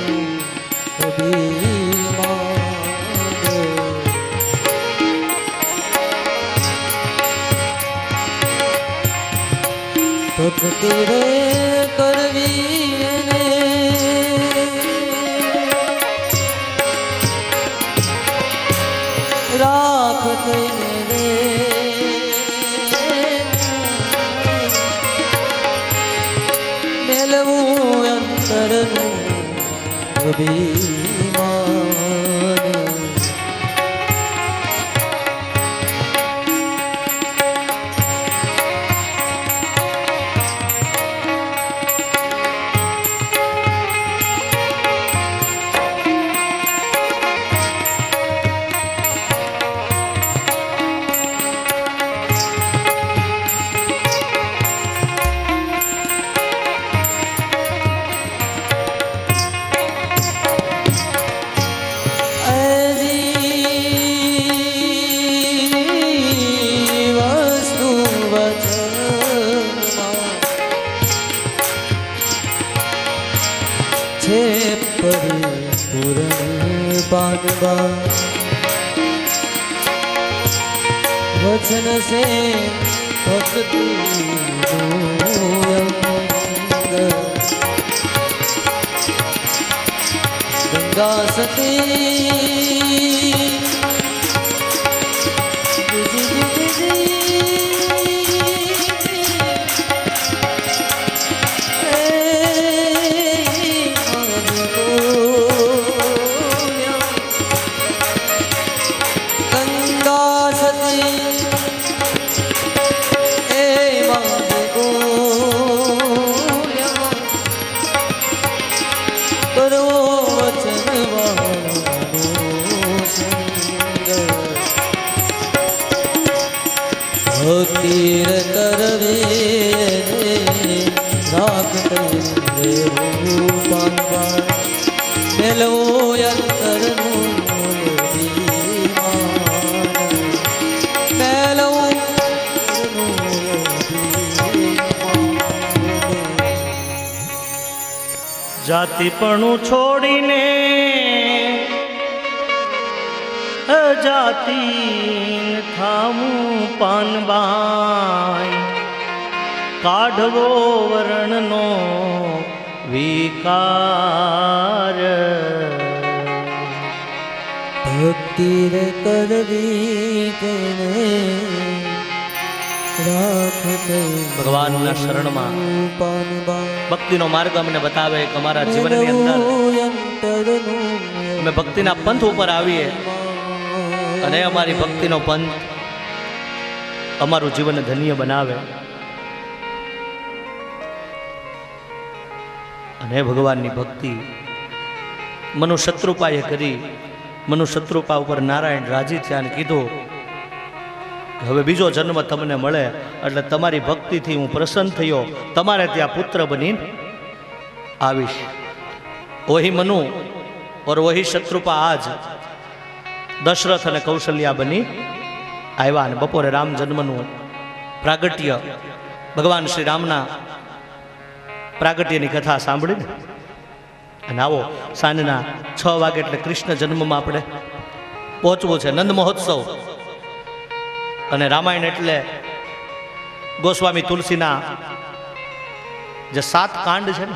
અભિમાન, ભક્તિ રે કરવી રાખ થઈને રે મેલવું અંતરનું અભિમાન, પાનબા વચન સે ભક્તિ ગંગા સતી ભક્તિ કરવી રાખ મેલવો અંતરનું જાતિપણું છોડીને જાતિ થામું પાનબાઈ, કાઢવો વર્ણનો વિકાર, ભક્તિ રે કરવી તેને રાખ ભગવાનના શરણમાં ભક્તિનો માર્ગ અમને બતાવે કે અમારા જીવનની અંદર અમે ભક્તિના પંથ ઉપર આવીએ અને અમારી ભક્તિનો પંથ અમારું જીવન ધન્ય બનાવે. અને ભગવાનની ભક્તિ મનુ શત્રુપાએ કરી. મનુ શત્રુપા ઉપર નારાયણ રાજી થયા અને કીધું હવે બીજો જન્મ તમને મળે એટલે તમારી ભક્તિથી હું પ્રસન્ન થયો, તમારે ત્યાં પુત્ર બની આવીશ. વહી મનુ और वही शत्रुपा आज दशरथ અને કૌશલ્યા બની આવ્યા. અને બપોરે રામ જન્મનું પ્રાગટ્ય ભગવાન શ્રી રામના પ્રાગટ્યની કથા સાંભળીને અને આવો સાંજના 6 વાગે એટલે કૃષ્ણ જન્મમાં આપણે પહોંચવું છે. નંદ મહોત્સવ અને રામાયણ એટલે ગોસ્વામી તુલસીના જે 7 કાંડ છે ને,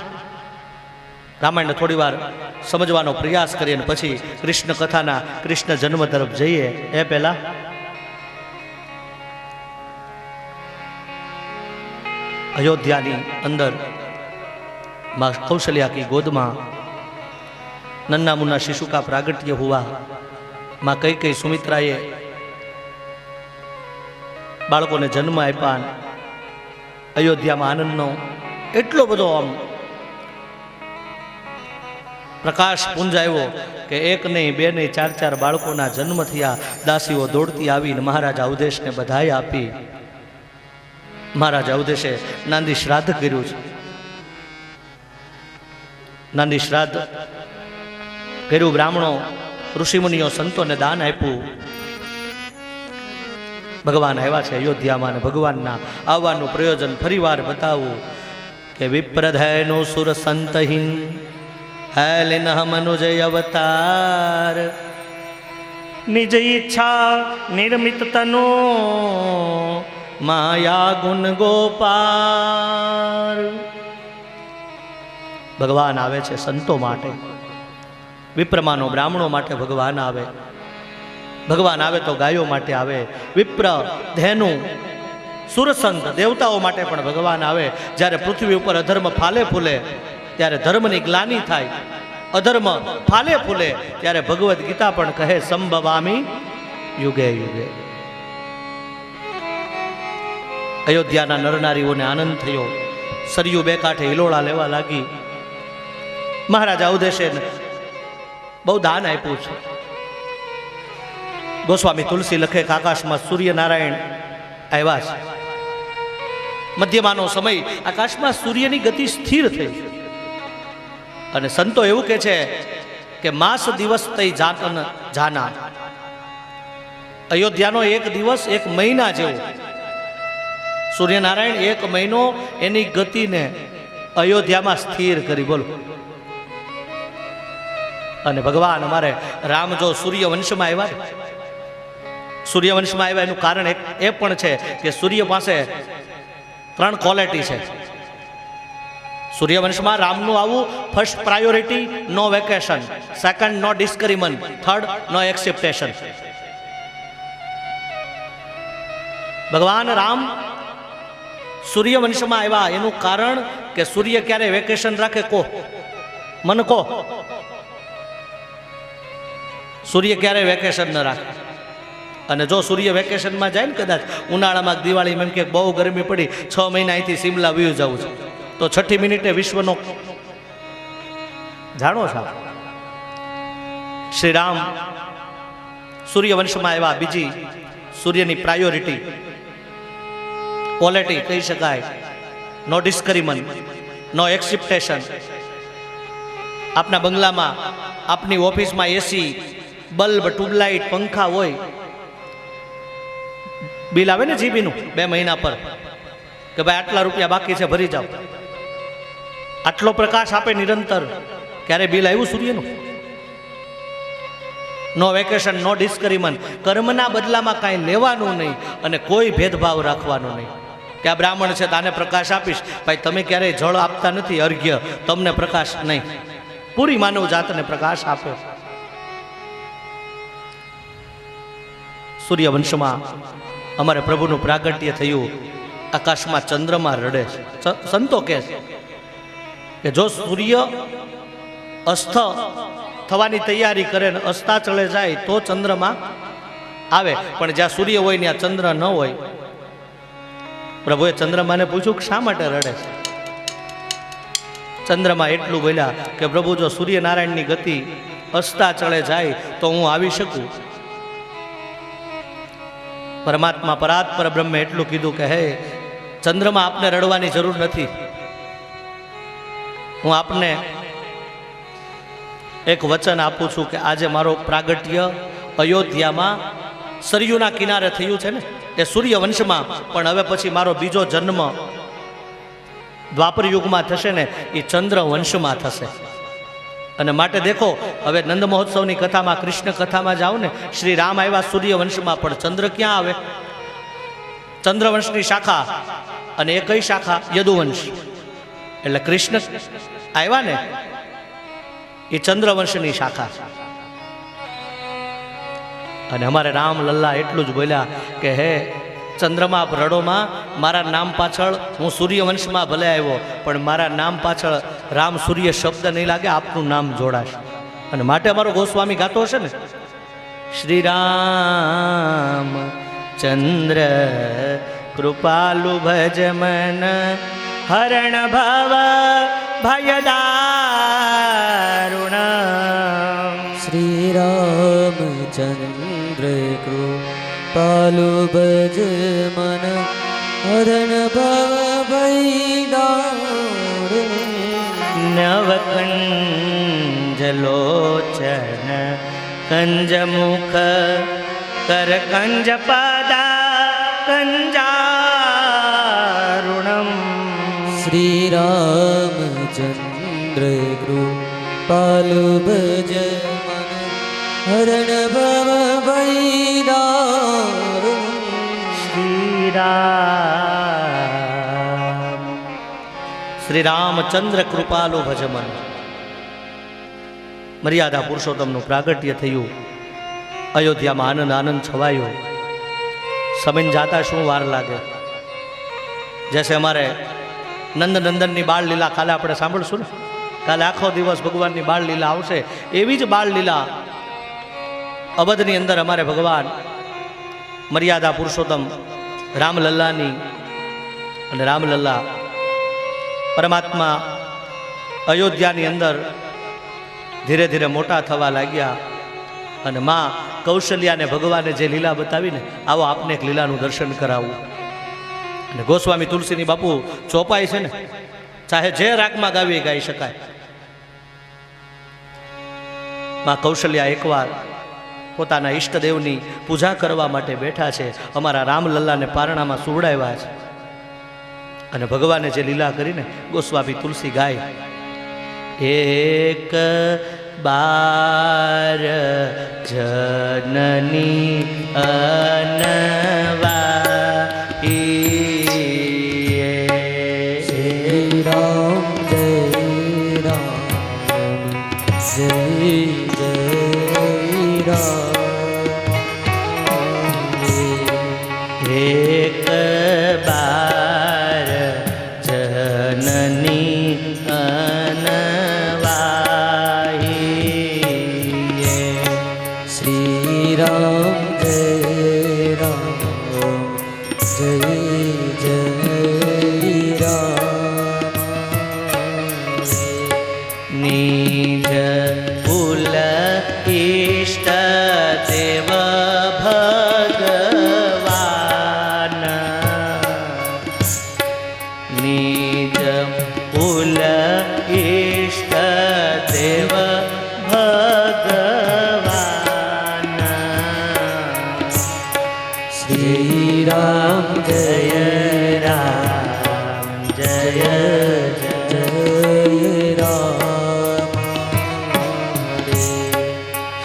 રામાયણને થોડી વાર સમજવાનો પ્રયાસ કરીએ અને પછી કૃષ્ણ કથાના કૃષ્ણ જન્મ તરફ જઈએ. એ પહેલા અયોધ્યાની અંદર माँ कौशल्या की गोद में नन्ना मुन्ना शिशु का प्रागट्य हुआ. माँ कई कई सुमित्राए बाळको ने जन्म आप्या. अयोध्या में आनंदनो एटलो बधो आम प्रकाश पुंजायो कि एक नहीं, बे नहीं, 4 बाळकोना जन्म थया. दासीओ दौड़ती आवीने महाराज अवधेश ने बधाई आपी. महाराज अवधेशे नांदी श्राद्ध कर्युं छे. नानी श्राद्ध कर्યું. ब्राह्मणों ऋषिमुनिओ संतो ने दान आप्યું. भगवान आव्या छे अयोध्यामां ने भगवानना आववानुं प्रयोजन फरीवार बतावुं के विप्रधयनो सुर संतहीन हेलिनः मनुजय अवतार निज इच्छा निर्मित तनु माया गुण गोपार. भगवान आवे छे संतो माटे, विप्रमानो ब्राह्मणों माटे भगवान आवे. भगवान आवे तो गायो माटे आवे. विप्र धेनु सुरसंत देवताओं माटे पण भगवान आवे. ज्यारे पृथ्वी पर अधर्म फाले फूले त्यारे धर्मनी ग्लानि थाय, अधर्म फाले फूले त्यारे भगवद गीता पण कहे संभवामी युगे युगे. अयोध्याना नरनारीओने आनंद थयो. सरयू बे कांठे हिलोळा लेवा लागी. महाराज अवधेशे बहु दान आप्યું છે. गोस्वामी तुलसी लखे કે આકાશમાં સૂર્યનારાયણ આવ્યા છે. મધ્યમાનો સમય આકાશમાં સૂર્યની ગતિ સ્થિર થઈ અને સંતો એવું કહે છે કે માસ દિવસ તઈ જાતન જાના. અયોધ્યાનો એક દિવસ એક મહિના જેવો. સૂર્યનારાયણ એક મહિનો એની ગતિને અયોધ્યામાં સ્થિર કરી. બોલો. અને ભગવાન અમારે રામ જો સૂર્યવંશમાં આવ્યા, સૂર્યવંશમાં આવ્યા એનું કારણ એ પણ છે કે સૂર્ય પાસે 3 ક્વોલિટી છે. સૂર્યવંશમાં રામનું આવું ફર્સ્ટ પ્રાયોરિટી નો વેકેશન, સેકન્ડ નો ડિસ્કરીમન્ટ, થર્ડ નો એક્સેપ્ટેશન. ભગવાન રામ સૂર્યવંશમાં આવ્યા એનું કારણ કે સૂર્ય ક્યારે વેકેશન રાખે? કો મન કો. સૂર્ય ક્યારે વેકેશન ન રાખે. અને જો સૂર્ય વેકેશનમાં જાય ને, કદાચ ઉનાળામાં દિવાળીમાં એમ કે બહુ ગરમી પડી, 6 મહિના અહીંથી સિમલા વ્યૂ જવું છે, તો 6ઠી મિનિટે વિશ્વનો જાણો છો શ્રી રામ સૂર્યવંશમાં આવ્યા. બીજી સૂર્યની પ્રાયોરિટી ક્વોલિટી કહી શકાય નો ડિસ્કરીમન્ટ, નો એક્સેપ્ટેશન. આપના બંગલામાં, આપની ઓફિસમાં એસી, બલ્બ, ટ્યુબલાઇટ, પંખા હોય, બિલ આવે ને જીબીનું 2 મહિના પર કે ભાઈ આટલા રૂપિયા બાકી છે ભરી જાઓ. આટલો પ્રકાશ આપે નિરંતર. ક્યારે બિલ આવ્યું સૂર્યનું? નો વેકેશન, નો ડિસ્કરીમન્ટ. કર્મના બદલામાં કાંઈ લેવાનું નહીં અને કોઈ ભેદભાવ રાખવાનો નહીં કે આ બ્રાહ્મણ છે તો આને પ્રકાશ આપીશ. ભાઈ તમે ક્યારેય જળ આપતા નથી, અર્ઘ્ય, તમને પ્રકાશ નહીં. પૂરી માનવ જાતને પ્રકાશ આપે. સૂર્યવંશમાં અમારે પ્રભુનું પ્રાગટ્ય થયું. આકાશમાં ચંદ્રમાં રડે છે. સંતો કહે છે કે જો સૂર્ય અસ્ત થવાની તૈયારી કરે ને અસ્તાચળે જાય તો ચંદ્રમાં આવે, પણ જ્યાં સૂર્ય હોય ત્યાં ચંદ્ર ન હોય. પ્રભુએ ચંદ્રમાને પૂછ્યું કે શા માટે રડે છે? ચંદ્રમા એટલું બોલ્યા કે પ્રભુ જો સૂર્યનારાયણની ગતિ અસ્તાચળે જાય તો હું આવી શકું. પરમાત્મા પરાત્પર બ્રહ્મે એટલું કીધું કે હે ચંદ્રમાં આપને રડવાની જરૂર નથી. હું આપને એક વચન આપું છું કે આજે મારો પ્રાગટ્ય અયોધ્યામાં સરયુના કિનારે થયું છે ને, એ સૂર્યવંશમાં, પણ હવે પછી મારો બીજો જન્મ દ્વાપર યુગમાં થશે ને, એ ચંદ્ર વંશમાં થશે. અને માટે દેખો હવે નંદ મહોત્સવની કથામાં કૃષ્ણ કથામાં જાઓ ને, શ્રી રામ આવ્યા સૂર્યવંશમાં, પણ ચંદ્ર ક્યાં આવે? ચંદ્રવંશની શાખા. અને એ કઈ શાખા? યદુવંશ. એટલે કૃષ્ણ આવ્યા ને એ ચંદ્રવંશની શાખા. અને અમારે રામ લલ્લા એટલું જ બોલ્યા કે હે ચંદ્રમા રડોમાં, મારા નામ પાછળ હું સૂર્યવંશમાં ભલે આવ્યો પણ મારા નામ પાછળ રામ સૂર્ય શબ્દ નહીં લાગે, આપનું નામ જોડાશે. અને માટે અમારો ગોસ્વામી ગાતો હશે ને, શ્રી રામ ચંદ્ર કૃપાલુ ભજ મન હરણ ભવ ભયદારુણ. શ્રી રામચંદ્ર કૃપાલુ ભજ મન હરણ ભવ ભયદારુણ. નવકંજલોચન કંજ મુખ કર કંજ પદા કંજારુણમ. શ્રી રામચંદ્ર કૃપાલુ ભજ મન હરણ ભવ ભયદારુણ. શ્રી રામ, શ્રી રામચંદ્ર કૃપાલુ ભજમન. મર્યાદા પુરુષોત્તમનું પ્રાગટ્ય થયું, અયોધ્યામાં આનંદ આનંદ છવાયો. સમય જાતા શું વાર લાગે. જૈસે અમારે નંદનંદનની બાળ લીલા કાલે આપણે સાંભળશું ને, કાલે આખો દિવસ ભગવાનની બાળ લીલા આવશે. એવી જ બાળ લીલા અવધની અંદર અમારે ભગવાન મર્યાદા પુરુષોત્તમ રામલલ્લાની, અને રામલલ્લા પરમાત્મા અયોધ્યાની અંદર ધીરે ધીરે મોટા થવા લાગ્યા. અને માં કૌશલ્યાને ભગવાને જે લીલા બતાવીને, આવો આપને એક લીલાનું દર્શન કરાવવું. અને ગોસ્વામી તુલસીની બાપુ ચોપાઈ છે ને, ચાહે જે રાગમાં ગાવી ગાઈ શકાય. માં કૌશલ્યા એકવાર પોતાના ઈષ્ટદેવની પૂજા કરવા માટે બેઠા છે. અમારા રામલલ્લાને પારણામાં સુવડાવ્યા છે. અને ભગવાને જે લીલા કરીને ગોસ્વામી તુલસી ગાય, એક બાર જનની અનવાઈ. શ્રી રામ જય રામ જય જય રામ. એક બાર જનની અનવાઈ. શ્રી રામ જય રામ જય જય રામ. નિજ કુલ ઈષ્ટ દેવ ભગવાન, નિજ કુલ ઈષ્ટ દેવ ભગવાન. શ્રી રામ જય રામ જય જય. જય રામ.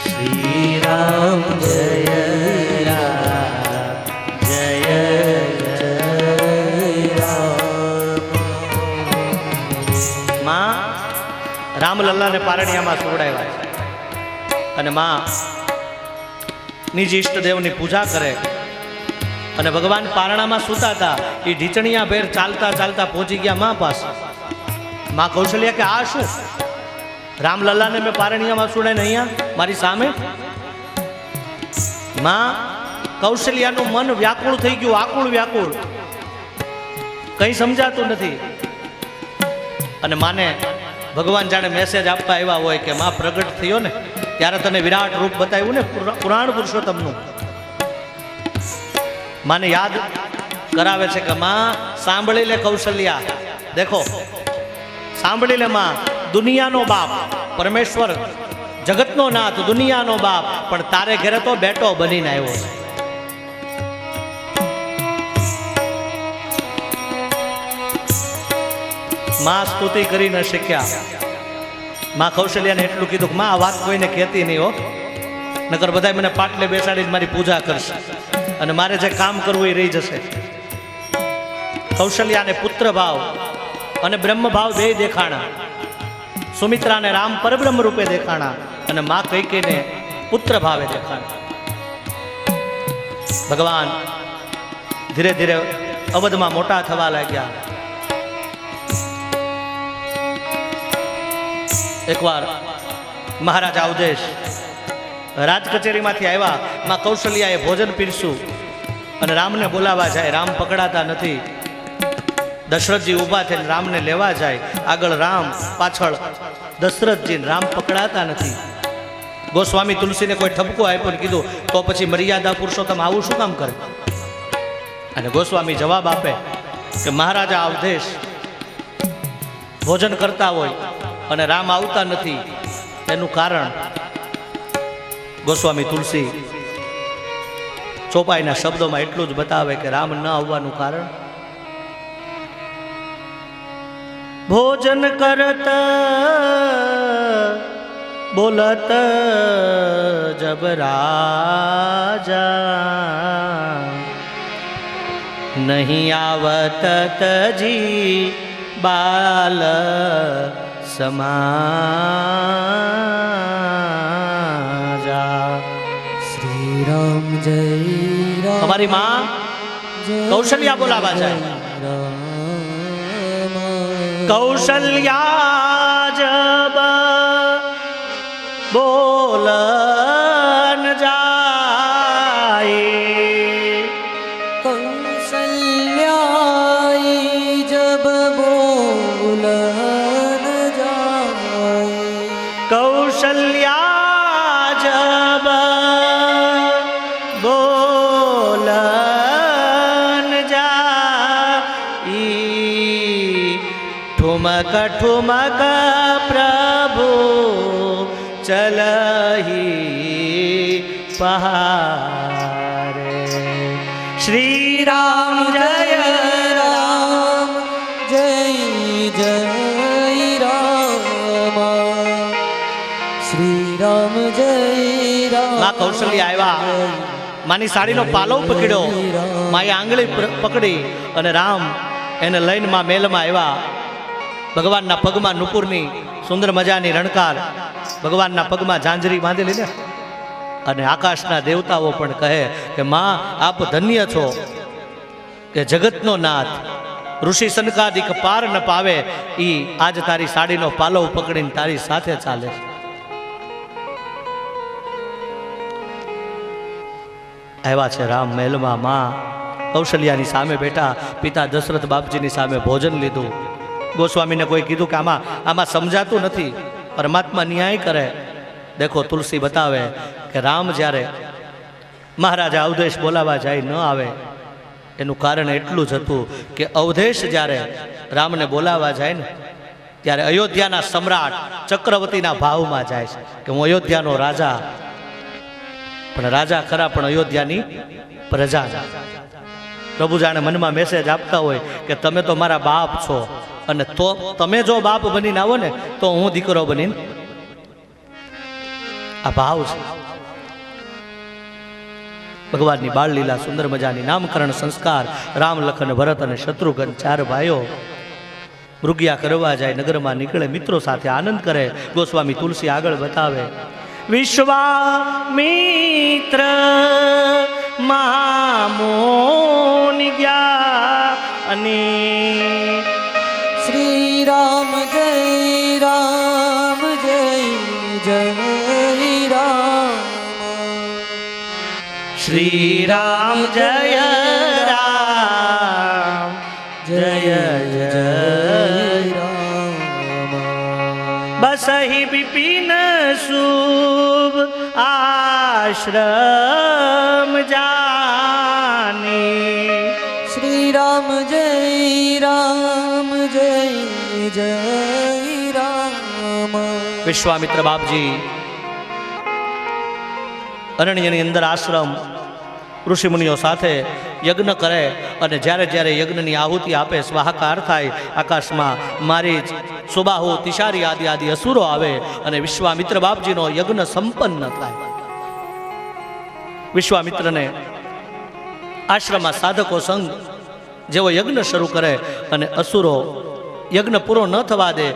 શ્રી રામ જય રામ જય જય. માં રામલલ્લાને પારણિયામાં સુવડાવ્યા છે. અને માં નિજ ઈષ્ટદેવની પૂજા કરે. અને ભગવાન પારણામાં સૂતા હતા, એ ઢીચણિયા ભેર ચાલતા ચાલતા પહોંચી ગયા માં પાસે. માં કૌશલ્યા કે આ શું? રામલલ્લાને મેં પારણિયામાં સુડાઈને અહીંયા મારી સામે. માં કૌશલ્યાનું મન વ્યાકુળ થઈ ગયું, આકુળ વ્યાકુળ, કંઈ સમજાતું નથી. અને માને ભગવાન જાણે મેસેજ આપવા આવ્યા હોય કે માં પ્રગટ થયો ને ત્યારે તને વિરાટ રૂપ બતાવ્યું ને પુરાણ પુરુષોત્તમનું. માને યાદ કરાવે છે કે માં સાંભળી લે કૌશલ્યા, દેખો સાંભળી લે માં, દુનિયાનો બાપ પરમેશ્વર, જગતનો નાથ, દુનિયાનો બાપ, પણ તારે ઘરે તો બેટો બનીને આવ્યો છે. માં સ્તુતિ કરી ન શક્યા. માં કૌશલ્યાને એટલું કીધું કે માં આ વાત કોઈને કહેતી નહીં હો, નકર બધા મને પાટલે બેસાડીને મારી પૂજા કરશે અને મારે જે કામ કરવું એ રહી જશે. કૌશલ્યાને પુત્ર ભાવ અને બ્રહ્મ ભાવ બે દેખાણા. સુમિત્રાને રામ પરબ્રહ્મ રૂપે દેખાણા અને માં કૈકેયીને પુત્ર ભાવે દેખાણા. ભગવાન ધીરે ધીરે અવધમાં મોટા થવા લાગ્યા. એકવાર મહારાજા અવધેશ રાજ કચેરીમાંથી આવ્યા. માં કૌશલ્યાએ ભોજન પીરસ્યું અને રામને બોલાવા જાય. રામ પકડાતા નથી. દશરથજી ઊભા થઈને રામને લેવા જાય. આગળ રામ, પાછળ દશરથજી. રામ પકડાતા નથી. ગોસ્વામી તુલસીને કોઈ ઠપકો આપ્યો ને કીધું તો પછી મર્યાદા પુરુષોત્તમ આવું શું કામ કરે? અને ગોસ્વામી જવાબ આપે કે મહારાજા અવધેશ ભોજન કરતા હોય અને રામ આવતા નથી, એનું કારણ ગોસ્વામી તુલસી ચોપાઈના શબ્દોમાં એટલું જ બતાવે કે રામ ન આવવાનું કારણ ભોજન કરત બોલત જબ રાજા નહીં આવત તજી બાલ સમાજા. શ્રી રામ જય રામ. અમારી માં કૌશલ્યા બોલાવા જાય. કૌશલ્યા જબ બોલન જાય. કૌશલ્યાઈ જબ બોલન જાય. કૌશલ્યા જબ બોલન જાય. ઠુમક ઠુમક પ્રભુ ચલહી પહારે. શ્રી રામ જય રામ જય જય રામ. શ્રી રામ જય રામ. માં કૌશલ્યા આવ્યા. માની સાડીનો પાલવ પકડ્યો. માએ આંગળી પકડી અને રામ એને લઈને માં મેલમાં આવ્યા. ભગવાનના પગમાં નુપુરની સુંદર મજાની રણકાર, ભગવાનના પગમાં ઝાંઝરી બાંધેલી ને. અને આકાશના દેવતાઓ પણ કહે કે માં આપ ધન્ય છો કે જગતનો નાથ ઋષિ સનકાદિક પાર ન પાવે ઈ આજ તારી સાડીનો પાલવ પકડીને તારી સાથે ચાલે છે. આવ્યા છે રામ મહેલમાં. માં કૌશલ્યાની સામે બેઠા. પિતા દશરથ બાપજીની સામે ભોજન લીધું. ગોસ્વામીને કોઈ કીધું કે આમાં સમજાતું નથી, પરમાત્મા ન્યાય કરે. દેખો તુલસી બતાવે કે રામ જ્યારે મહારાજા અવધેશ બોલાવા જાય ન આવે એનું કારણ એટલું જ હતું કે અવધેશ જ્યારે રામને બોલાવા જાય ને ત્યારે અયોધ્યાના સમ્રાટ ચક્રવર્તીના ભાવમાં જાય છે કે હું અયોધ્યાનો રાજા, પણ રાજા ખરા પણ અયોધ્યાની પ્રજા. પ્રભુ જાણે મનમાં મેસેજ આપતા હોય કે તમે તો મારા બાપ છો અને તો તમે જો બાપ બનીને આવો ને તો હું દીકરો બનીને. આ ભાવ છે. ભગવાનની બાળ લીલા સુંદર મજાની નામકરણ સંસ્કાર. રામ, લખન, ભરત અને શત્રુઘ્ન ચાર ભાઈઓ મૃગયા કરવા જાય. નગરમાં નીકળે, મિત્રો સાથે આનંદ કરે. ગોસ્વામી તુલસી આગળ બતાવે વિશ્વામિત્ર મહામુનિ જ્ઞાની. શ્રી રામ જય રામ જય જય રામ. શ્રી રામ જય રામ જય જય રામ. બસહી બિપિન શુભ આશ્રમ જાની. શ્રી રામ જય રામ જય જય રામ. વિશ્વામિત્ર બાપજી અરણ્યની અંદર આશ્રમ ઋષિમુનિઓ સાથે યજ્ઞ કરે અને જ્યારે જ્યારે યજ્ઞની આહુતિ આપે, સ્વાહાકાર થાય, આકાશમાં મારીચ, સુબાહુ, તિશારી આદિ આદિ અસુરો આવે અને વિશ્વામિત્ર બાપજીનો યજ્ઞ સંપન્ન થાય. વિશ્વામિત્રને આશ્રમમાં સાધકો સંઘ જેવો યજ્ઞ શરૂ કરે અને અસુરો યજ્ઞ પૂરો ન થવા દે.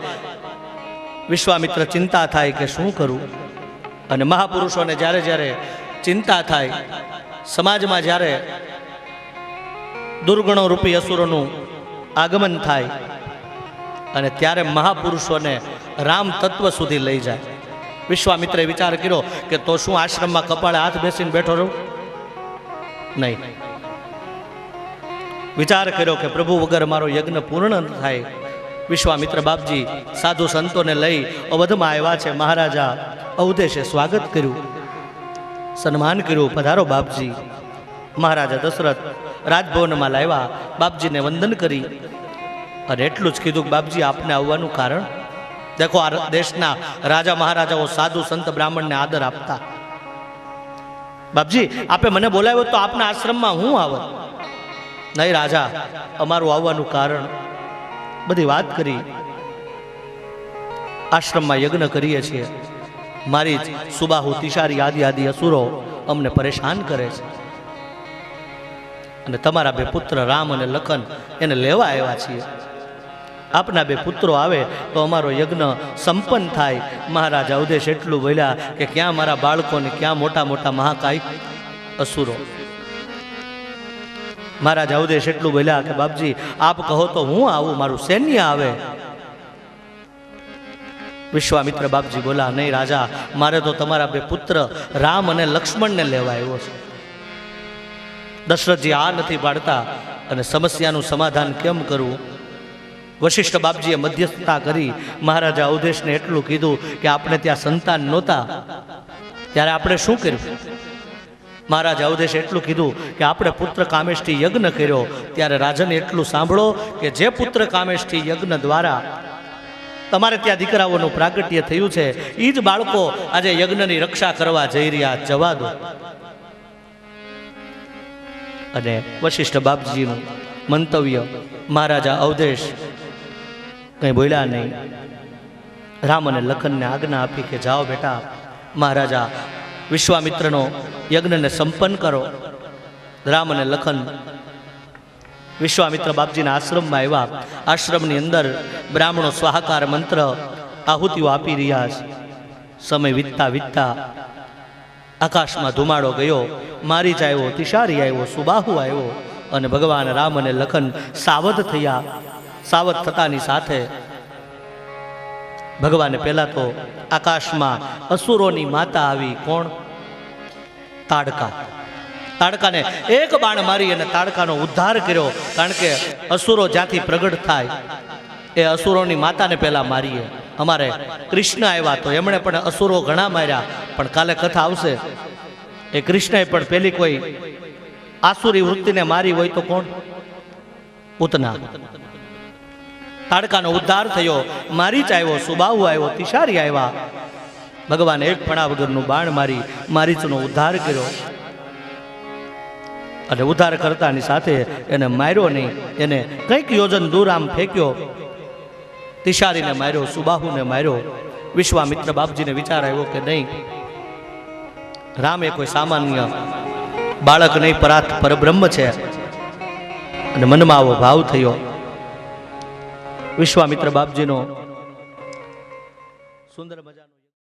વિશ્વામિત્ર ચિંતા થાય કે શું કરું. અને મહાપુરુષોને જ્યારે જ્યારે ચિંતા થાય, સમાજમાં જ્યારે દુર્ગણો રૂપી અસુરોનું આગમન થાય અને ત્યારે મહાપુરુષોને રામ તત્વ સુધી લઈ જાય. વિશ્વામિત્રે વિચાર કર્યો કે તો શું આશ્રમમાં કપાળે હાથ બેસીને બેઠો રહું? નહીં. વિચાર કર્યો કે પ્રભુ વગર મારો યજ્ઞ પૂર્ણ ન થાય. વિશ્વામિત્ર બાપજી સાધુ સંતોને લઈ અવધમાં આવ્યા છે. મહારાજા અવધેશે સ્વાગત કર્યું, સન્માન કર્યું. પધારો બાપજી. મહારાજા દશરથ રાજભવનમાં લાવ્યા, બાપજીને વંદન કરી અને એટલું જ કીધું કે બાપજી આપને આવવાનું કારણ. દેખો આ દેશના રાજા મહારાજાઓ સાધુ સંત બ્રાહ્મણને આદર આપતા. બાપજી આપે મને બોલાવ્યો તો આપના આશ્રમમાં હું આવત. નહીં રાજા, અમારું આવવાનું કારણ બધી વાત કરી. આશ્રમમાં યજ્ઞ કરીએ છીએ, મારી જ સુબાહુ, તિશારી આદિ આદિ અસુરો અમને પરેશાન કરે છે અને તમારા બે પુત્ર રામ અને લખન એને લેવા આવ્યા છીએ. આપના બે પુત્રો આવે તો અમારો યજ્ઞ સંપન્ન થાય. મહારાજા ઉદ્દેશ એટલું બોલ્યા કે ક્યાં મારા બાળકોને, ક્યાં મોટા મોટા મહાકાય અસુરો. મહારાજા ઉદ્દેશ એટલું બોલ્યા કે બાપજી આપ કહો તો હું આવું, મારું સૈન્ય આવે. વિશ્વામિત્ર બાપજી બોલા, નહીં રાજા, મારે તો તમારા બે પુત્ર રામ અને લક્ષ્મણને લેવા આવ્યો છે. દશરથજી આ નથી પાડતા અને સમસ્યાનું સમાધાન કેમ કરવું? વશિષ્ઠ બાપજીએ મધ્યસ્થતા કરી. મહારાજા અવધેશને એટલું કીધું કે આપણે ત્યાં સંતાન નહોતા ત્યારે આપણે શું કર્યું? મહારાજા અવધેશે એટલું કીધું કે આપણે પુત્ર કામેષ્ઠી યજ્ઞ કર્યો ત્યારે રાજન એટલું સાંભળો કે જે પુત્ર કામેષ્ઠી યજ્ઞ દ્વારા તમારે ત્યાં દીકરાઓનું પ્રાગટ્ય થયું છે, એ જ બાળકો આજે યજ્ઞની રક્ષા કરવા જઈ રહ્યા, જવા દો. અને વશિષ્ઠ બાપજીનું મંતવ્ય મહારાજા અવધેશ કંઈ બોલ્યા નહીં. રામ અને લખનને આજ્ઞા આપી કે જાઓ બેટા, મહારાજા વિશ્વામિત્રનો યજ્ઞને સંપન્ન કરો. રામ અને લખન વિશ્વામિત્ર બાપજીના આશ્રમમાં આવ્યા. આશ્રમની અંદર બ્રાહ્મણો સ્વાહાકાર મંત્ર આહુતિઓ આપી રહ્યા છે. સમય વીતતા વીતતા આકાશમાં ધુમાડો ગયો. મારીચ આવ્યો, તિશારી આવ્યો, સુબાહુ આવ્યો અને ભગવાન રામ અને લખન સાવધ થયા. સાવધ થતાની સાથે ભગવાને પહેલા તો આકાશમાં અસુરોની માતા આવી. કોણ? તાડકા. તાડકાને એક બાણ મારી અને તાડકાનો ઉદ્ધાર કર્યો. કારણ કે અસુરો જ્યાંથી પ્રગટ થાય એ અસુરોની માતાને પહેલા મારીએ. અમારે કૃષ્ણ આવ્યા તો એમણે પણ અસુરો ઘણા માર્યા, પણ કાલે કથા આવશે એ કૃષ્ણએ પણ પેલી કોઈ આસુરી વૃત્તિને મારી હોય તો કોણ? પૂતના. તાડકાનો ઉદ્ધાર થયો. મારીચ આવ્યો, સુબાહુ આવ્યો, તિશારી આવ્યા. ભગવાને એક ફણા વગરનું બાણ મારી મારીચનો ઉદ્ધાર કર્યો. અને ઉદ્ધાર કરતાની સાથે એને માર્યો નહીં, એને કંઈક યોજન દૂર આમ ફેંક્યો. તિશારીને માર્યો, સુબાહુને માર્યો. વિશ્વામિત્ર બાપજીને વિચાર આવ્યો કે નહીં, રામ એ કોઈ સામાન્ય બાળક નહીં, પરબ્રહ્મ છે. અને મનમાં આવો ભાવ થયો. વિશ્વામિત્ર બાપજીનો સુંદર મજા